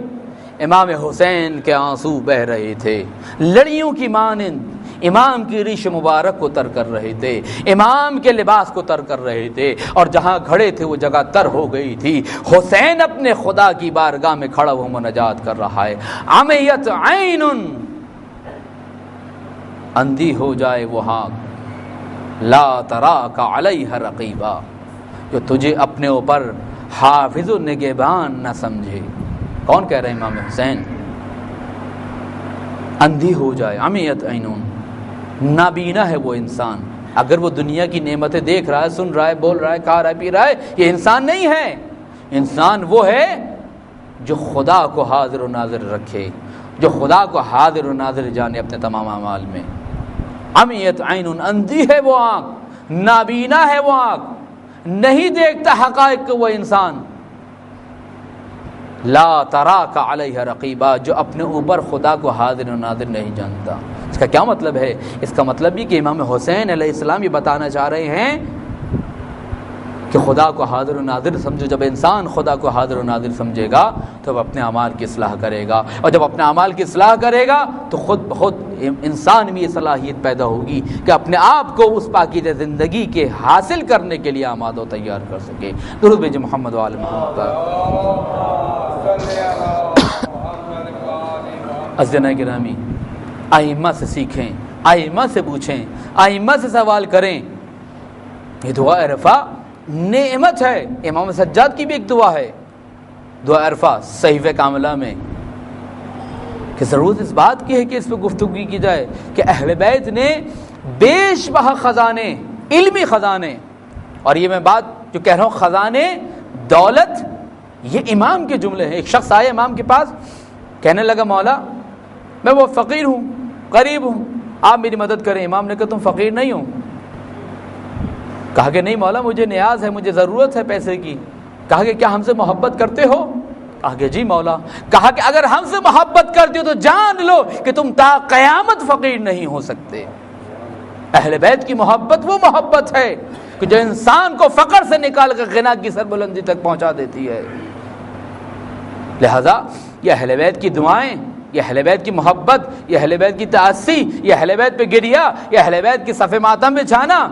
امام حسین کے آنسو بہ رہے تھے، لڑیوں کی مانند امام کی ریش مبارک کو تر کر رہے تھے، امام کے لباس کو تر کر رہے تھے، اور جہاں کھڑے تھے وہ جگہ تر ہو گئی تھی۔ حسین اپنے خدا کی بارگاہ میں کھڑا ہوا مناجات کر رہا ہے، عمیت عین، اندھی ہو جائے وہاں لا تراک علیہ رقیبا، جو تجھے اپنے اوپر حافظ و نگہبان نہ سمجھے۔ کون کہہ رہے ہیں؟ امام حسین۔ اندھی ہو جائے، عمیت عین، نابینا ہے وہ انسان، اگر وہ دنیا کی نعمتیں دیکھ رہا ہے، سن رہا ہے، بول رہا ہے، کھا رہا ہے، پی رہا ہے، یہ انسان نہیں ہے۔ انسان وہ ہے جو خدا کو حاضر و ناظر رکھے، جو خدا کو حاضر و ناظر جانے اپنے تمام اعمال میں۔ عمیت عین، اندھی ہے وہ آنکھ، نابینا ہے وہ آنکھ، نہیں دیکھتا حقائق کو وہ انسان۔ لا تراک علیہ رقیبا، جو اپنے اوپر خدا کو حاضر و ناظر نہیں جانتا۔ اس کا کیا مطلب ہے؟ اس کا مطلب یہ کہ امام حسین علیہ السلام یہ بتانا چاہ رہے ہیں کہ خدا کو حاضر و ناظر سمجھو۔ جب انسان خدا کو حاضر و ناظر سمجھے گا تو وہ اپنے اعمال کی اصلاح کرے گا، اور جب اپنے اعمال کی اصلاح کرے گا تو خود بخود انسان میں یہ صلاحیت پیدا ہوگی کہ اپنے آپ کو اس پاکیزہ زندگی کے حاصل کرنے کے لیے آماد و تیار کر سکے۔ درود بھیجیں محمد و آل محمد پر۔ عزیزانا گرامی، ائمہ سے سیکھیں، ائمہ سے پوچھیں، ائمہ سے سوال کریں۔ یہ دعا عرفہ نعمت ہے۔ امام سجاد کی بھی ایک دعا ہے، دعا عرفہ صحیفہ کاملہ میں، کہ ضرورت اس بات کی ہے کہ اس پہ گفتگو کی جائے کہ اہل بیت نے بیش بہا خزانے، علمی خزانے، اور یہ میں بات جو کہہ رہا ہوں خزانے دولت، یہ امام کے جملے ہیں۔ ایک شخص آئے امام کے پاس، کہنے لگا مولا میں وہ فقیر ہوں، غریب ہوں، آپ میری مدد کریں۔ امام نے کہا تم فقیر نہیں ہو؟ کہا کہ نہیں مولا مجھے نیاز ہے، مجھے ضرورت ہے پیسے کی۔ کہا کہ کیا ہم سے محبت کرتے ہو؟ کہا کہ جی مولا۔ کہا کہ اگر ہم سے محبت کرتے ہو تو جان لو کہ تم تا قیامت فقیر نہیں ہو سکتے۔ اہل بیت کی محبت وہ محبت ہے کہ جو انسان کو فقر سے نکال کر غنا کی سربلندی تک پہنچا دیتی ہے۔ لہذا یہ اہل بیت کی دعائیں، یہ اہل بیت کی محبت، یہ اہل بیت کی تعصی، یہ اہل بیت پہ گریا، یہ اہل بیت کی صف ماتم میں چھانا،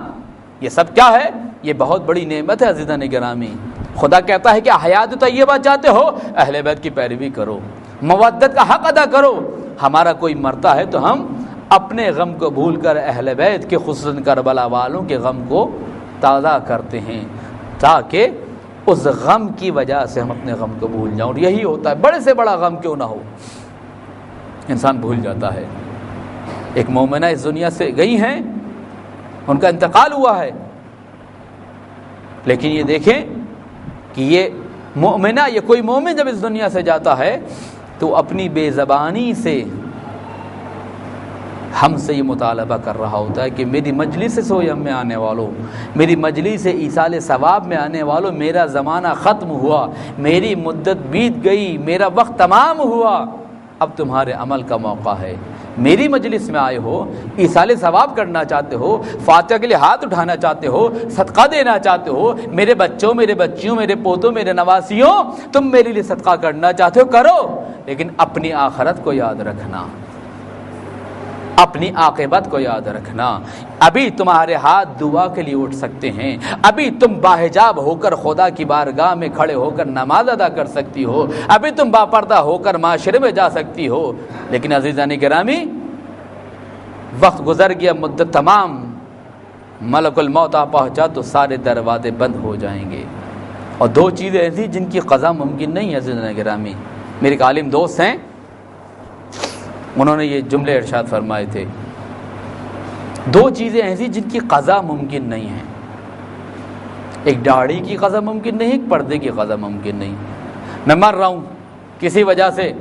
یہ سب کیا ہے؟ یہ بہت بڑی نعمت ہے عزیزان گرامی۔ خدا کہتا ہے کہ حیات طیبہ چاہتے ہو، اہل بیت کی پیروی کرو، مودت کا حق ادا کرو۔ ہمارا کوئی مرتا ہے تو ہم اپنے غم کو بھول کر اہل بیت کے خصوصاً کربلا والوں کے غم کو تازہ کرتے ہیں، تاکہ اس غم کی وجہ سے ہم اپنے غم کو بھول جاؤں۔ اور یہی ہوتا ہے، بڑے سے بڑا غم کیوں نہ ہو انسان بھول جاتا ہے۔ ایک مومنہ اس دنیا سے گئی ہیں، ان کا انتقال ہوا ہے، لیکن یہ دیکھیں کہ یہ مومنہ، یہ کوئی مومن جب اس دنیا سے جاتا ہے تو اپنی بے زبانی سے ہم سے یہ مطالبہ کر رہا ہوتا ہے کہ میری مجلس سویم میں آنے والوں، میری مجلس ایصال ثواب میں آنے والوں، میرا زمانہ ختم ہوا، میری مدت بیت گئی، میرا وقت تمام ہوا، اب تمہارے عمل کا موقع ہے۔ میری مجلس میں آئے ہو، ایصال ثواب کرنا چاہتے ہو، فاتحہ کے لیے ہاتھ اٹھانا چاہتے ہو، صدقہ دینا چاہتے ہو، میرے بچوں، میرے بچیوں، میرے پوتوں، میرے نواسیوں، تم میرے لیے صدقہ کرنا چاہتے ہو کرو، لیکن اپنی آخرت کو یاد رکھنا، اپنی عاقبت کو یاد رکھنا۔ ابھی تمہارے ہاتھ دعا کے لیے اٹھ سکتے ہیں، ابھی تم باحجاب ہو کر خدا کی بارگاہ میں کھڑے ہو کر نماز ادا کر سکتی ہو، ابھی تم باپردہ ہو کر معاشرے میں جا سکتی ہو، لیکن عزیزان گرامی وقت گزر گیا، مدت تمام، ملک الموت آ پہنچا تو سارے دروازے بند ہو جائیں گے۔ اور دو چیزیں ایسی جن کی قضا ممکن نہیں ہے عزیزان گرامی۔ میرے ایک عالم دوست ہیں، انہوں نے یہ جملے ارشاد فرمائے تھے، دو چیزیں ایسی جن کی قضا ممکن نہیں ہے، ایک داڑھی کی قضا ممکن نہیں، ایک پردے کی قضا ممکن نہیں۔ میں مر رہا ہوں کسی وجہ سے،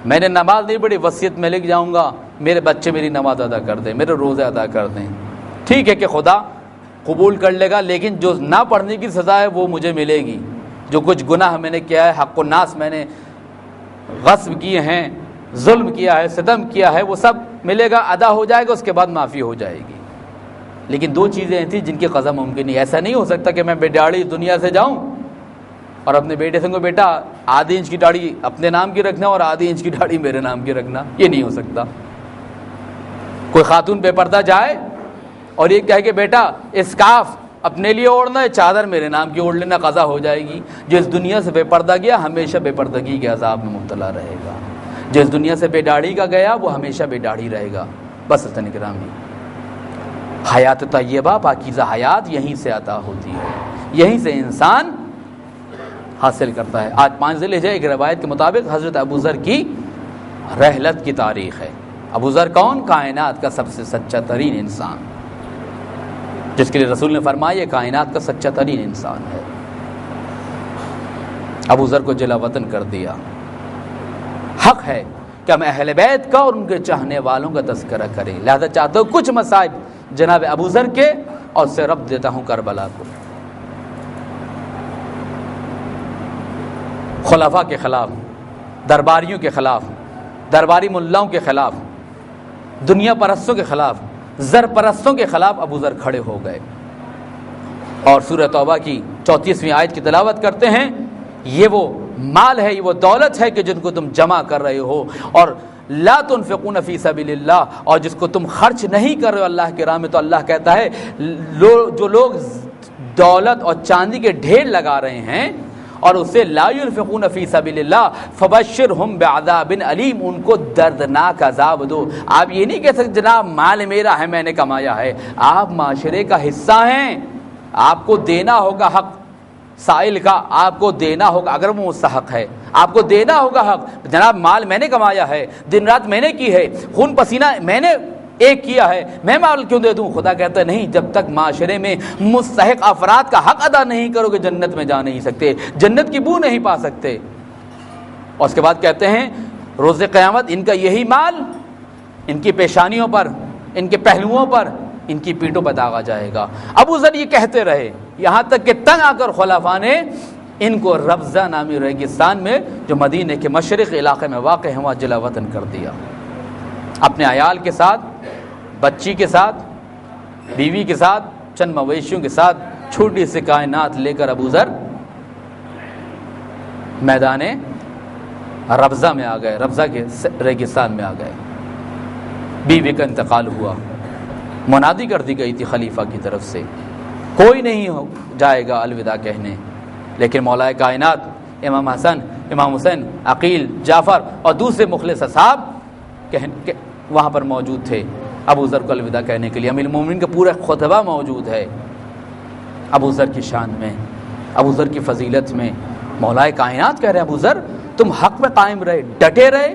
میں نے نماز نہیں پڑھی، وصیت میں لکھ جاؤں گا میرے بچے میری نماز ادا کر دیں، میرے روزے ادا کر دیں. ٹھیک ہے کہ خدا قبول کر لے گا، لیکن جو نہ پڑھنے کی سزا ہے وہ مجھے ملے گی. جو کچھ گناہ میں نے کیا ہے، حق الناس میں نے غصب کیے ہیں، ظلم کیا ہے، ستم کیا ہے، وہ سب ملے گا، ادا ہو جائے گا، اس کے بعد معافی ہو جائے گی. لیکن دو چیزیں تھیں جن کی قضا ممکن نہیں. ایسا نہیں ہو سکتا کہ میں بے داڑھی دنیا سے جاؤں اور اپنے بیٹے سے کہوں بیٹا آدھی انچ کی داڑھی اپنے نام کی رکھنا اور آدھی انچ کی داڑھی میرے نام کی رکھنا. یہ نہیں ہو سکتا. کوئی خاتون بے پردہ جائے اور یہ کہے کہ بیٹا اسکارف اپنے لیے اوڑھنا ہے، چادر میرے نام کی اوڑھ لینا، قضا ہو جائے گی. جو اس دنیا سے بے پردہ گیا ہمیشہ بے پردگی کے عذاب میں مبتلا رہے گا. جو اس دنیا سے بے داڑھی کا گیا وہ ہمیشہ بے داڑھی رہے گا. بس حضرت گرامی، حیات طیبہ پاکیزہ حیات یہیں سے عطا ہوتی ہے، یہیں سے انسان حاصل کرتا ہے. آج 5 ذی الحجہ ایک روایت کے مطابق حضرت ابوذر کی رحلت کی تاریخ ہے. ابوذر کون؟ کائنات کا سب سے سچا ترین انسان، جس کے لیے رسول نے فرمایا یہ کائنات کا سچا ترین انسان ہے. ابوذر کو جلا وطن کر دیا. حق ہے کہ ہم اہل بیت کا اور ان کے چاہنے والوں کا تذکرہ کریں. لہذا چاہتا ہوں کچھ مصائب جناب ابوذر کے اور سے ربط دیتا ہوں کربلا کو. خلفاء کے خلاف، درباریوں کے خلاف، درباری ملاؤں کے خلاف، دنیا پرستوں کے خلاف، زر پرستوں کے خلاف ابوذر کھڑے ہو گئے اور سورہ توبہ کی 34ویں آیت کی تلاوت کرتے ہیں. یہ وہ مال ہے، یہ وہ دولت ہے کہ جن کو تم جمع کر رہے ہو، اور لا تنفقون فی سبیل اللہ، اور جس کو تم خرچ نہیں کر رہے ہو اللہ کی راہ میں. تو اللہ کہتا ہے جو لوگ دولت اور چاندی کے ڈھیر لگا رہے ہیں اور اسے لا ينفقون فی سبیل اللہ فبشرہم بعذاب علیم، ان کو دردناک عذاب دو. آپ یہ نہیں کہہ سکتے جناب مال میرا ہے میں نے کمایا ہے. آپ معاشرے کا حصہ ہیں، آپ کو دینا ہوگا حق سائل کا، آپ کو دینا ہوگا اگر وہ مستحق ہے، آپ کو دینا ہوگا حق. جناب مال میں نے کمایا ہے، دن رات میں نے کی ہے، خون پسینہ میں نے ایک کیا ہے، میں مال کیوں دے دوں؟ خدا کہتا ہے نہیں، جب تک معاشرے میں مستحق افراد کا حق ادا نہیں کرو گے جنت میں جا نہیں سکتے، جنت کی بو نہیں پا سکتے. اور اس کے بعد کہتے ہیں روز قیامت ان کا یہی مال ان کی پیشانیوں پر، ان کے پہلوؤں پر، ان کی پیٹوں پر داغا جائے گا. ابوذر یہ کہتے رہے یہاں تک کہ تنگ آ کر خلفاء نے ان کو ربضہ نامی ریگستان میں جو مدینے کے مشرق علاقے میں واقع ہے وہاں جلا وطن کر دیا. اپنے عیال کے ساتھ، بچی کے ساتھ، بیوی کے ساتھ، چند مویشیوں کے ساتھ چھوٹی سی کائنات لے کر ابوذر میدان ربضہ میں آ گئے، ربضہ کے ریگستان میں آ گئے. بیوی کا انتقال ہوا، منادی کر دی گئی تھی خلیفہ کی طرف سے کوئی نہیں جائے گا الوداع کہنے. لیکن مولا کائنات امام حسن، امام حسین، عقیل، جعفر اور دوسرے مخلص اصحاب وہاں پر موجود تھے ابوذر کو الوداع کہنے کے لیے. امیر المومنین کا پورا خطبہ موجود ہے ابوذر کی شان میں، ابوذر کی فضیلت میں. مولا کائنات کہہ رہے ہیں ابوذر تم حق میں قائم رہے، ڈٹے رہے،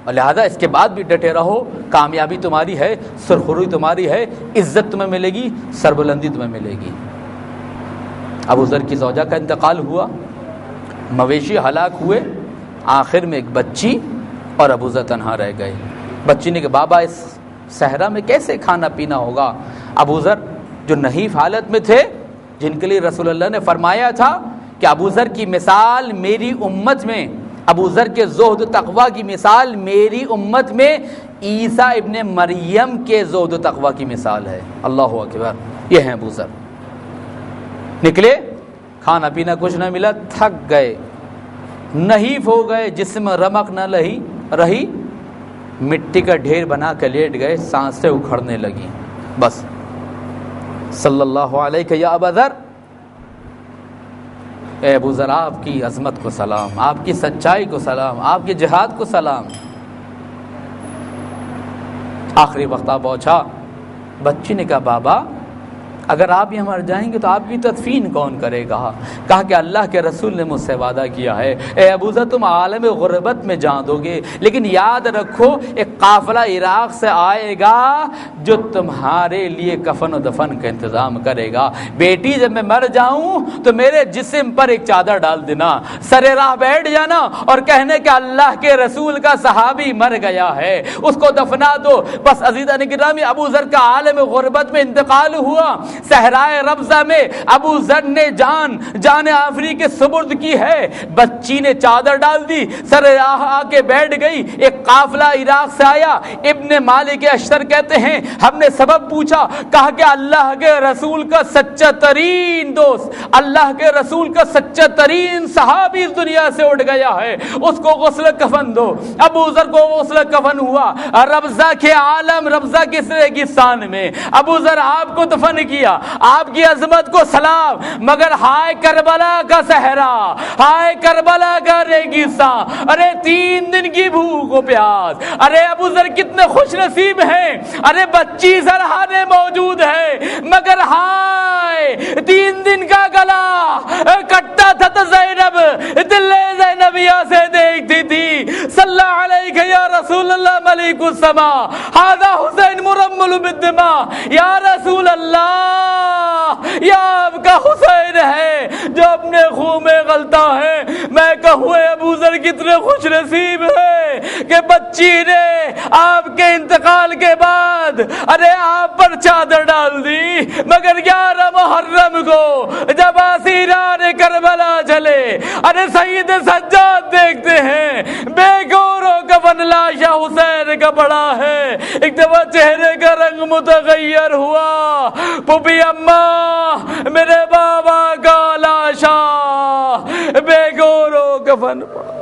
اور لہذا اس کے بعد بھی ڈٹے رہو. کامیابی تمہاری ہے، سرخروئی تمہاری ہے، عزت تمہیں ملے گی، سربلندی تمہیں ملے گی. ابوذر کی زوجہ کا انتقال ہوا، مویشی ہلاک ہوئے، آخر میں ایک بچی اور ابوذر تنہا رہ گئے. بچی نے کہ بابا اس صحرا میں کیسے کھانا پینا ہوگا؟ ابوذر جو نحیف حالت میں تھے، جن کے لیے رسول اللہ نے فرمایا تھا کہ ابوذر کی مثال میری امت میں، ابوذر کے زہد و تقوی کی مثال میری امت میں عیسیٰ ابن مریم کے زہد و تقوی کی مثال ہے. اللہ اکبر. یہ ہیں ابوذر. نکلے، کھانا پینا کچھ نہ ملا، تھک گئے، نحیف ہو گئے، جسم رمق نہ رہی، مٹی کا ڈھیر بنا کے لیٹ گئے، سانسیں اکھڑنے لگی. بس صلی اللہ علیہ یا ابوذر، اے ابوذر آپ کی عظمت کو سلام، آپ کی سچائی کو سلام، آپ کی جہاد کو سلام. آخری وقت پہنچا. بچی نے کہا بابا اگر آپ یہاں مر جائیں گے تو آپ کی تدفین کون کرے گا؟ کہا کہ اللہ کے رسول نے مجھ سے وعدہ کیا ہے اے ابو ذر تم عالم غربت میں جان دو گے، لیکن یاد رکھو ایک قافلہ عراق سے آئے گا جو تمہارے لیے کفن و دفن کا انتظام کرے گا۔ بیٹی جب میں مر جاؤں تو میرے جسم پر ایک چادر ڈال دینا، سر راہ بیٹھ جانا اور کہنے کہ اللہ کے رسول کا صحابی مر گیا ہے، اس کو دفنا دو۔ بس عزیزان گرامی، ابو ذر کا عالم غربت میں انتقال ہوا۔ صحرائے ربضہ میں ابو ذر نے جان آفری کے سپرد کی ہے۔ بچی نے چادر ڈال دی، سر راہ آ کے بیٹھ گئی۔ ایک قافلہ عراق سے آیا، ابن مالک اشتر کہتے ہیں ہم نے سبب پوچھا، کہا کہ اللہ کے رسول کا سچا ترین دوست، اللہ کے رسول کا سچا ترین صحابی اس دنیا سے اٹھ گیا ہے، اس کو غسل کفن دو۔ ابو ذر کو غسل کفن ہوا، ربضہ کے عالم، ربضہ کس ریگستان میں ابو ذر آپ کو دفن کیا، آپ کی عظمت کو سلام، مگر ہائے کربلا کا صحرا، ہائے کربلا کا ریگستان، ارے 3 دن کی بھوک و پیاس، ارے ابو ذر کتنے خوش نصیب ہیں، ارے بچی سرحانے موجود ہے، مگر ہائے 3 دن کا گلا کٹا تھا تو زینب دل زینبیہ سے دیکھتی تھی۔ صلی اللہ علیہ یا رسول اللہ ملک السما، ھذا حسین مرمل بالدماء، یا رسول اللہ یا آپ کا حسین ہے جو اپنے خون میں غلطا ہے۔ میں کہوں ابو ذر کتنے خوش نصیب ہے کہ بچی نے آپ کے انتقال کے بعد ارے آپ پر چادر ڈال دی، مگر 11 محرم کو جب اسیران کربلا چلے، ارے سید سجاد دیکھتے ہیں بے گور و کفن لاشا حسین کا پڑا ہے۔ ایک دفعہ چہرے کا رنگ متغیر ہوا، پھوپھی اماں میرے بابا کا لاشا بے گور و کفن پڑا۔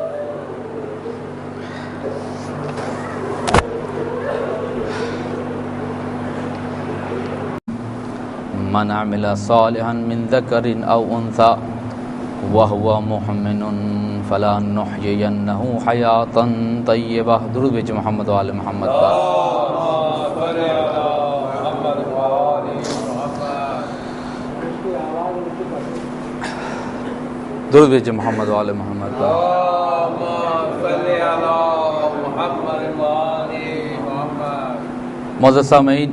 من عمل صالحا من ذکر او انثى وهو مؤمن فلنحيينه حیاتا طیبہ۔ درود بھیجو محمد و آل محمد کا۔ درود بھیجو محمد و آل محمد کا۔ معزز سامعین،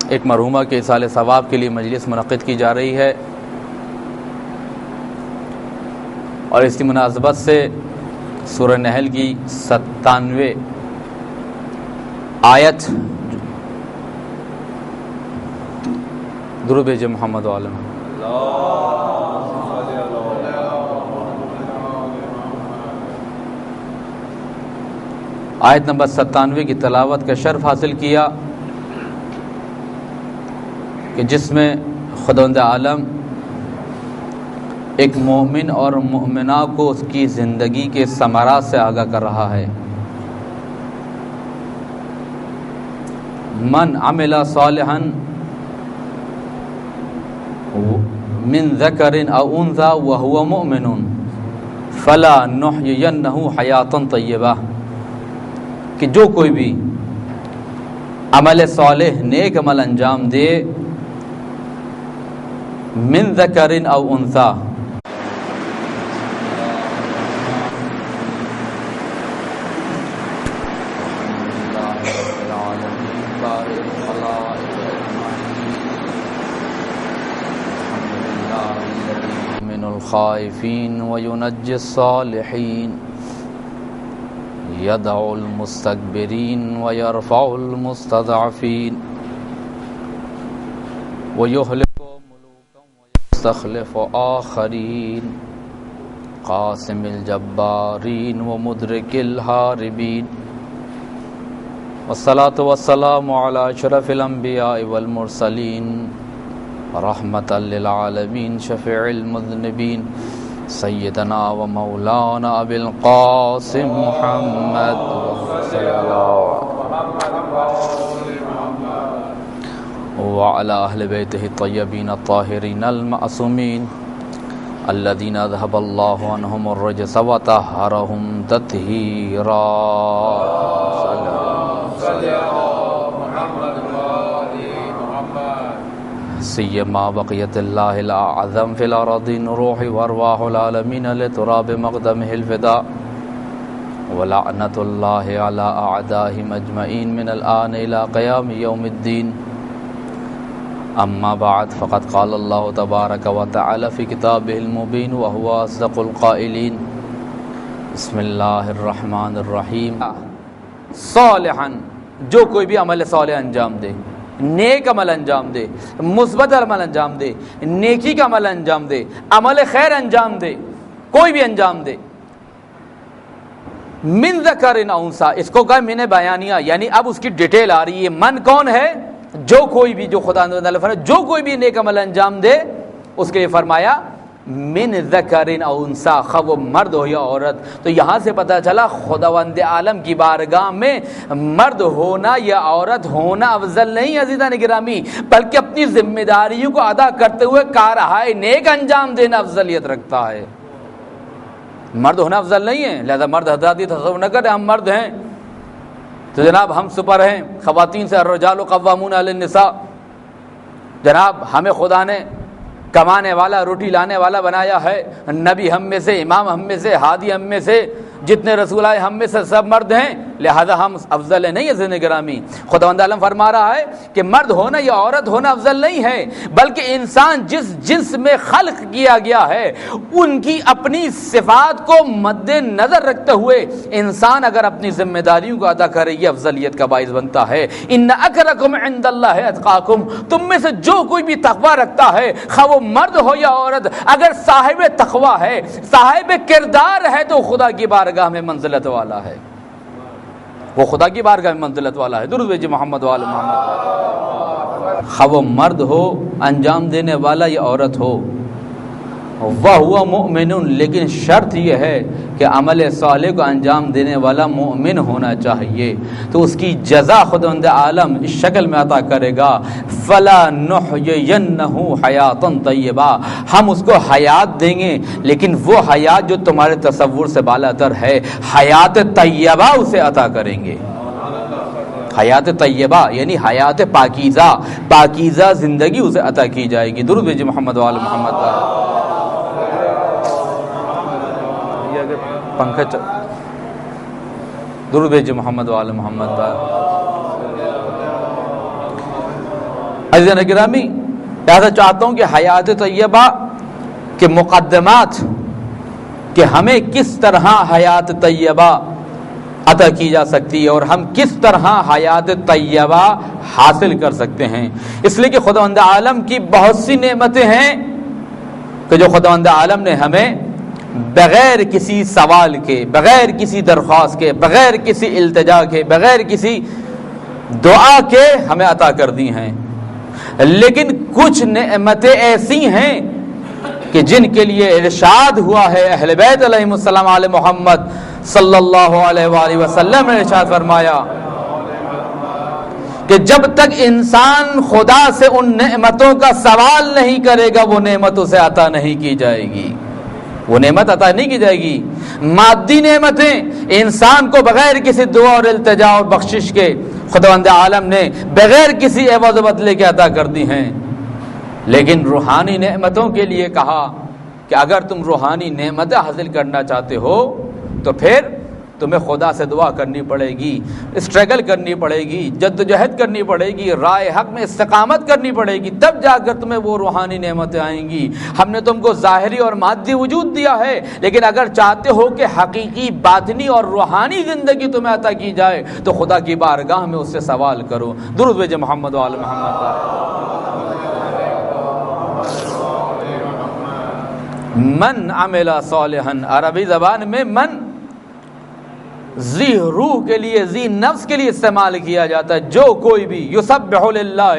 ایک مرحومہ کے ایصال ثواب کے لیے مجلس منعقد کی جا رہی ہے، اور اس کی مناسبت سے سورہ نحل کی 97 آیت درود بھیجو محمد و آل محمد۔ آیت نمبر 97 کی تلاوت کا شرف حاصل کیا کہ جس میں خداوند عالم ایک مومن اور مومنہ کو اس کی زندگی کے ثمرات سے آگاہ کر رہا ہے۔ من عمل صالحا من ذکر او انثى وهو مؤمن فلنحيينه حیاتا طیبہ، کہ جو کوئی بھی عمل صالح نیک عمل انجام دے، من ذکر او انثى، من الخائفین وینجی الصالحین، یدعو المستکبرین ویرفع المستضعفین، ویہلک ملوکا ویستخلف آخرین، قاسم الجبارین ومدرک الحاربین، والصلاة والسلام علی اشرف الانبیاء والمرسلین، رحمۃ للعالمین، شفیع المذنبین، سیدنا و مولانا ابی القاسم محمد صلی اللہ وعلی اہل بیتہ الطیبین الطاہرین المعصومین الذین اذهب اللہ عنہم الرجس وطہرہم تطہیرا۔ سیما بقیت اللہ الاعظم فی الارضین روح وارواح العالمین لتراب مقدمہ الفداء ولعنت اللہ علی اعدائہم اجمعین من الآن الى قیام یوم الدین اما بعد فقد قال اللہ تبارک وتعالی فی کتابہ المبین وهو اصدق القائلین بسم اللہ الرحمن الرحیم صالحا جو کوئی بھی عمل صالح انجام دے، نیک عمل انجام دے، مثبت عمل انجام دے، نیکی کا عمل انجام دے، عمل خیر انجام دے، کوئی بھی انجام دے، من ذکر او انثی، اس کو کہا من بیانیہ، یعنی اب اس کی ڈیٹیل آ رہی ہے۔ من کون ہے؟ جو کوئی بھی، جو خدا نے فرمایا جو کوئی بھی نیک عمل انجام دے، اس کے لیے فرمایا من ذکر او انثی، خواہ وہ مرد ہو یا عورت۔ تو یہاں سے پتہ چلا خداوند عالم کی بارگاہ میں مرد ہونا یا عورت ہونا افضل نہیں عزیزان گرامی، بلکہ اپنی ذمہ داریوں کو ادا کرتے ہوئے کارہائے نیک انجام دینا افضلیت رکھتا ہے۔ مرد ہونا افضل نہیں ہے، لہذا مرد حضرات یہ تصور نہ کریں ہم مرد ہیں تو جناب ہم سپر ہیں، خواتین سے الرجال قوامون علی النساء، جناب ہمیں خدا نے کمانے والا، روٹی لانے والا بنایا ہے، نبی ہم میں سے، امام ہم میں سے، ہادی ہم میں سے، جتنے رسول آئے ہم میں سے سب مرد ہیں، لہذا ہم افضل نہیں ہے۔ عزیزان گرامی خداوند عالم فرما رہا ہے کہ مرد ہونا یا عورت ہونا افضل نہیں ہے، بلکہ انسان جس جنس میں خلق کیا گیا ہے ان کی اپنی صفات کو مد نظر رکھتے ہوئے انسان اگر اپنی ذمہ داریوں کو ادا کرے یہ افضلیت کا باعث بنتا ہے۔ ان اکرمکم عند اللہ اتقاکم، تم میں سے جو کوئی بھی تقوی رکھتا ہے، خواہ وہ مرد ہو یا عورت، اگر صاحب تقوی ہے، صاحب کردار ہے تو خدا کی بارگاہ میں منزلت والا ہے، وہ خدا کی بارگاہ میں منزلت والا ہے۔ درود بھیجئے محمد وآل محمد۔ خواہ وہ مرد ہو انجام دینے والا یا عورت ہو، وَهُوَ مُؤْمِنٌ، لیکن شرط یہ ہے کہ عمل صالح کو انجام دینے والا مومن ہونا چاہیے، تو اس کی جزا خداوند عالم اس شکل میں عطا کرے گا، فَلَا نُحْيِيَنَّهُ حَيَاةً طَيِّبَةً، ہم اس کو حیات دیں گے، لیکن وہ حیات جو تمہارے تصور سے بالاتر ہے، حیات طیبہ اسے عطا کریں گے۔ حیات طیبہ یعنی حیات پاکیزہ، پاکیزہ زندگی اسے عطا کی جائے گی۔ درود بھیجئے محمد وآل محمد۔ پنکھا درود بھیجئے محمد وآل محمد۔ عزیزان گرامی لہذا چاہتا ہوں کہ حیات طیبہ کے مقدمات کہ ہمیں کس طرح حیات طیبہ عطا کی جا سکتی ہے اور ہم کس طرح حیات طیبہ حاصل کر سکتے ہیں، اس لیے کہ خداوند عالم کی بہت سی نعمتیں ہیں کہ جو خداوند عالم نے ہمیں بغیر کسی سوال کے، بغیر کسی درخواست کے، بغیر کسی التجا کے، بغیر کسی دعا کے ہمیں عطا کر دی ہیں، لیکن کچھ نعمتیں ایسی ہیں کہ جن کے لیے ارشاد ہوا ہے، اہل بیت علیہم السلام آل محمد صلی اللہ علیہ وآلہ وسلم نے ارشاد فرمایا کہ جب تک انسان خدا سے ان نعمتوں کا سوال نہیں کرے گا وہ نعمت اسے عطا نہیں کی جائے گی، وہ نعمت عطا نہیں کی جائے گی۔ مادی نعمتیں انسان کو بغیر کسی دعا اور التجا اور بخشش کے خداوند عالم نے بغیر کسی عوض و بدلے کے عطا کر دی ہیں، لیکن روحانی نعمتوں کے لیے کہا کہ اگر تم روحانی نعمتیں حاصل کرنا چاہتے ہو تو پھر تمہیں خدا سے دعا کرنی پڑے گی، اسٹرگل کرنی پڑے گی، جدوجہد کرنی پڑے گی، راہ حق میں استقامت کرنی پڑے گی، تب جا کر تمہیں وہ روحانی نعمتیں آئیں گی۔ ہم نے تم کو ظاہری اور مادی وجود دیا ہے، لیکن اگر چاہتے ہو کہ حقیقی، باطنی اور روحانی زندگی تمہیں عطا کی جائے تو خدا کی بارگاہ میں اس سے سوال کرو۔ درود بھیجئے محمد وآل محمد۔ من عمل صالحا، عربی زبان میں من ذی روح کے لیے، ذی نفس کے لیے استعمال کیا جاتا ہے، جو کوئی بھی یسبح للہ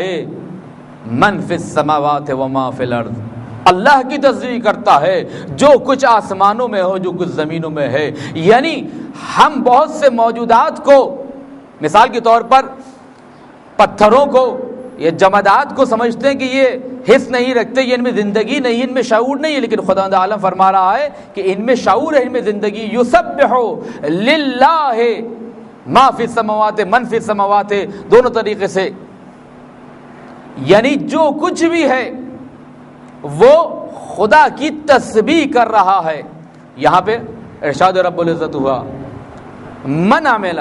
من فی السماوات وما فی الارض، اللہ کی تسبیح کرتا ہے جو کچھ آسمانوں میں ہو، جو کچھ زمینوں میں ہے۔ یعنی ہم بہت سے موجودات کو، مثال کے طور پر پتھروں کو، یہ جمادات کو سمجھتے ہیں کہ یہ حس نہیں رکھتے، یہ ان میں زندگی نہیں، ان میں شعور نہیں ہے، لیکن خدا عالم فرما رہا ہے کہ ان میں شعور ہے، ان میں زندگی۔ یسبح للہ ما فی السماوات من فی السماوات، دونوں طریقے سے یعنی جو کچھ بھی ہے وہ خدا کی تسبیح کر رہا ہے. یہاں پہ ارشاد رب العزت ہوا من عمل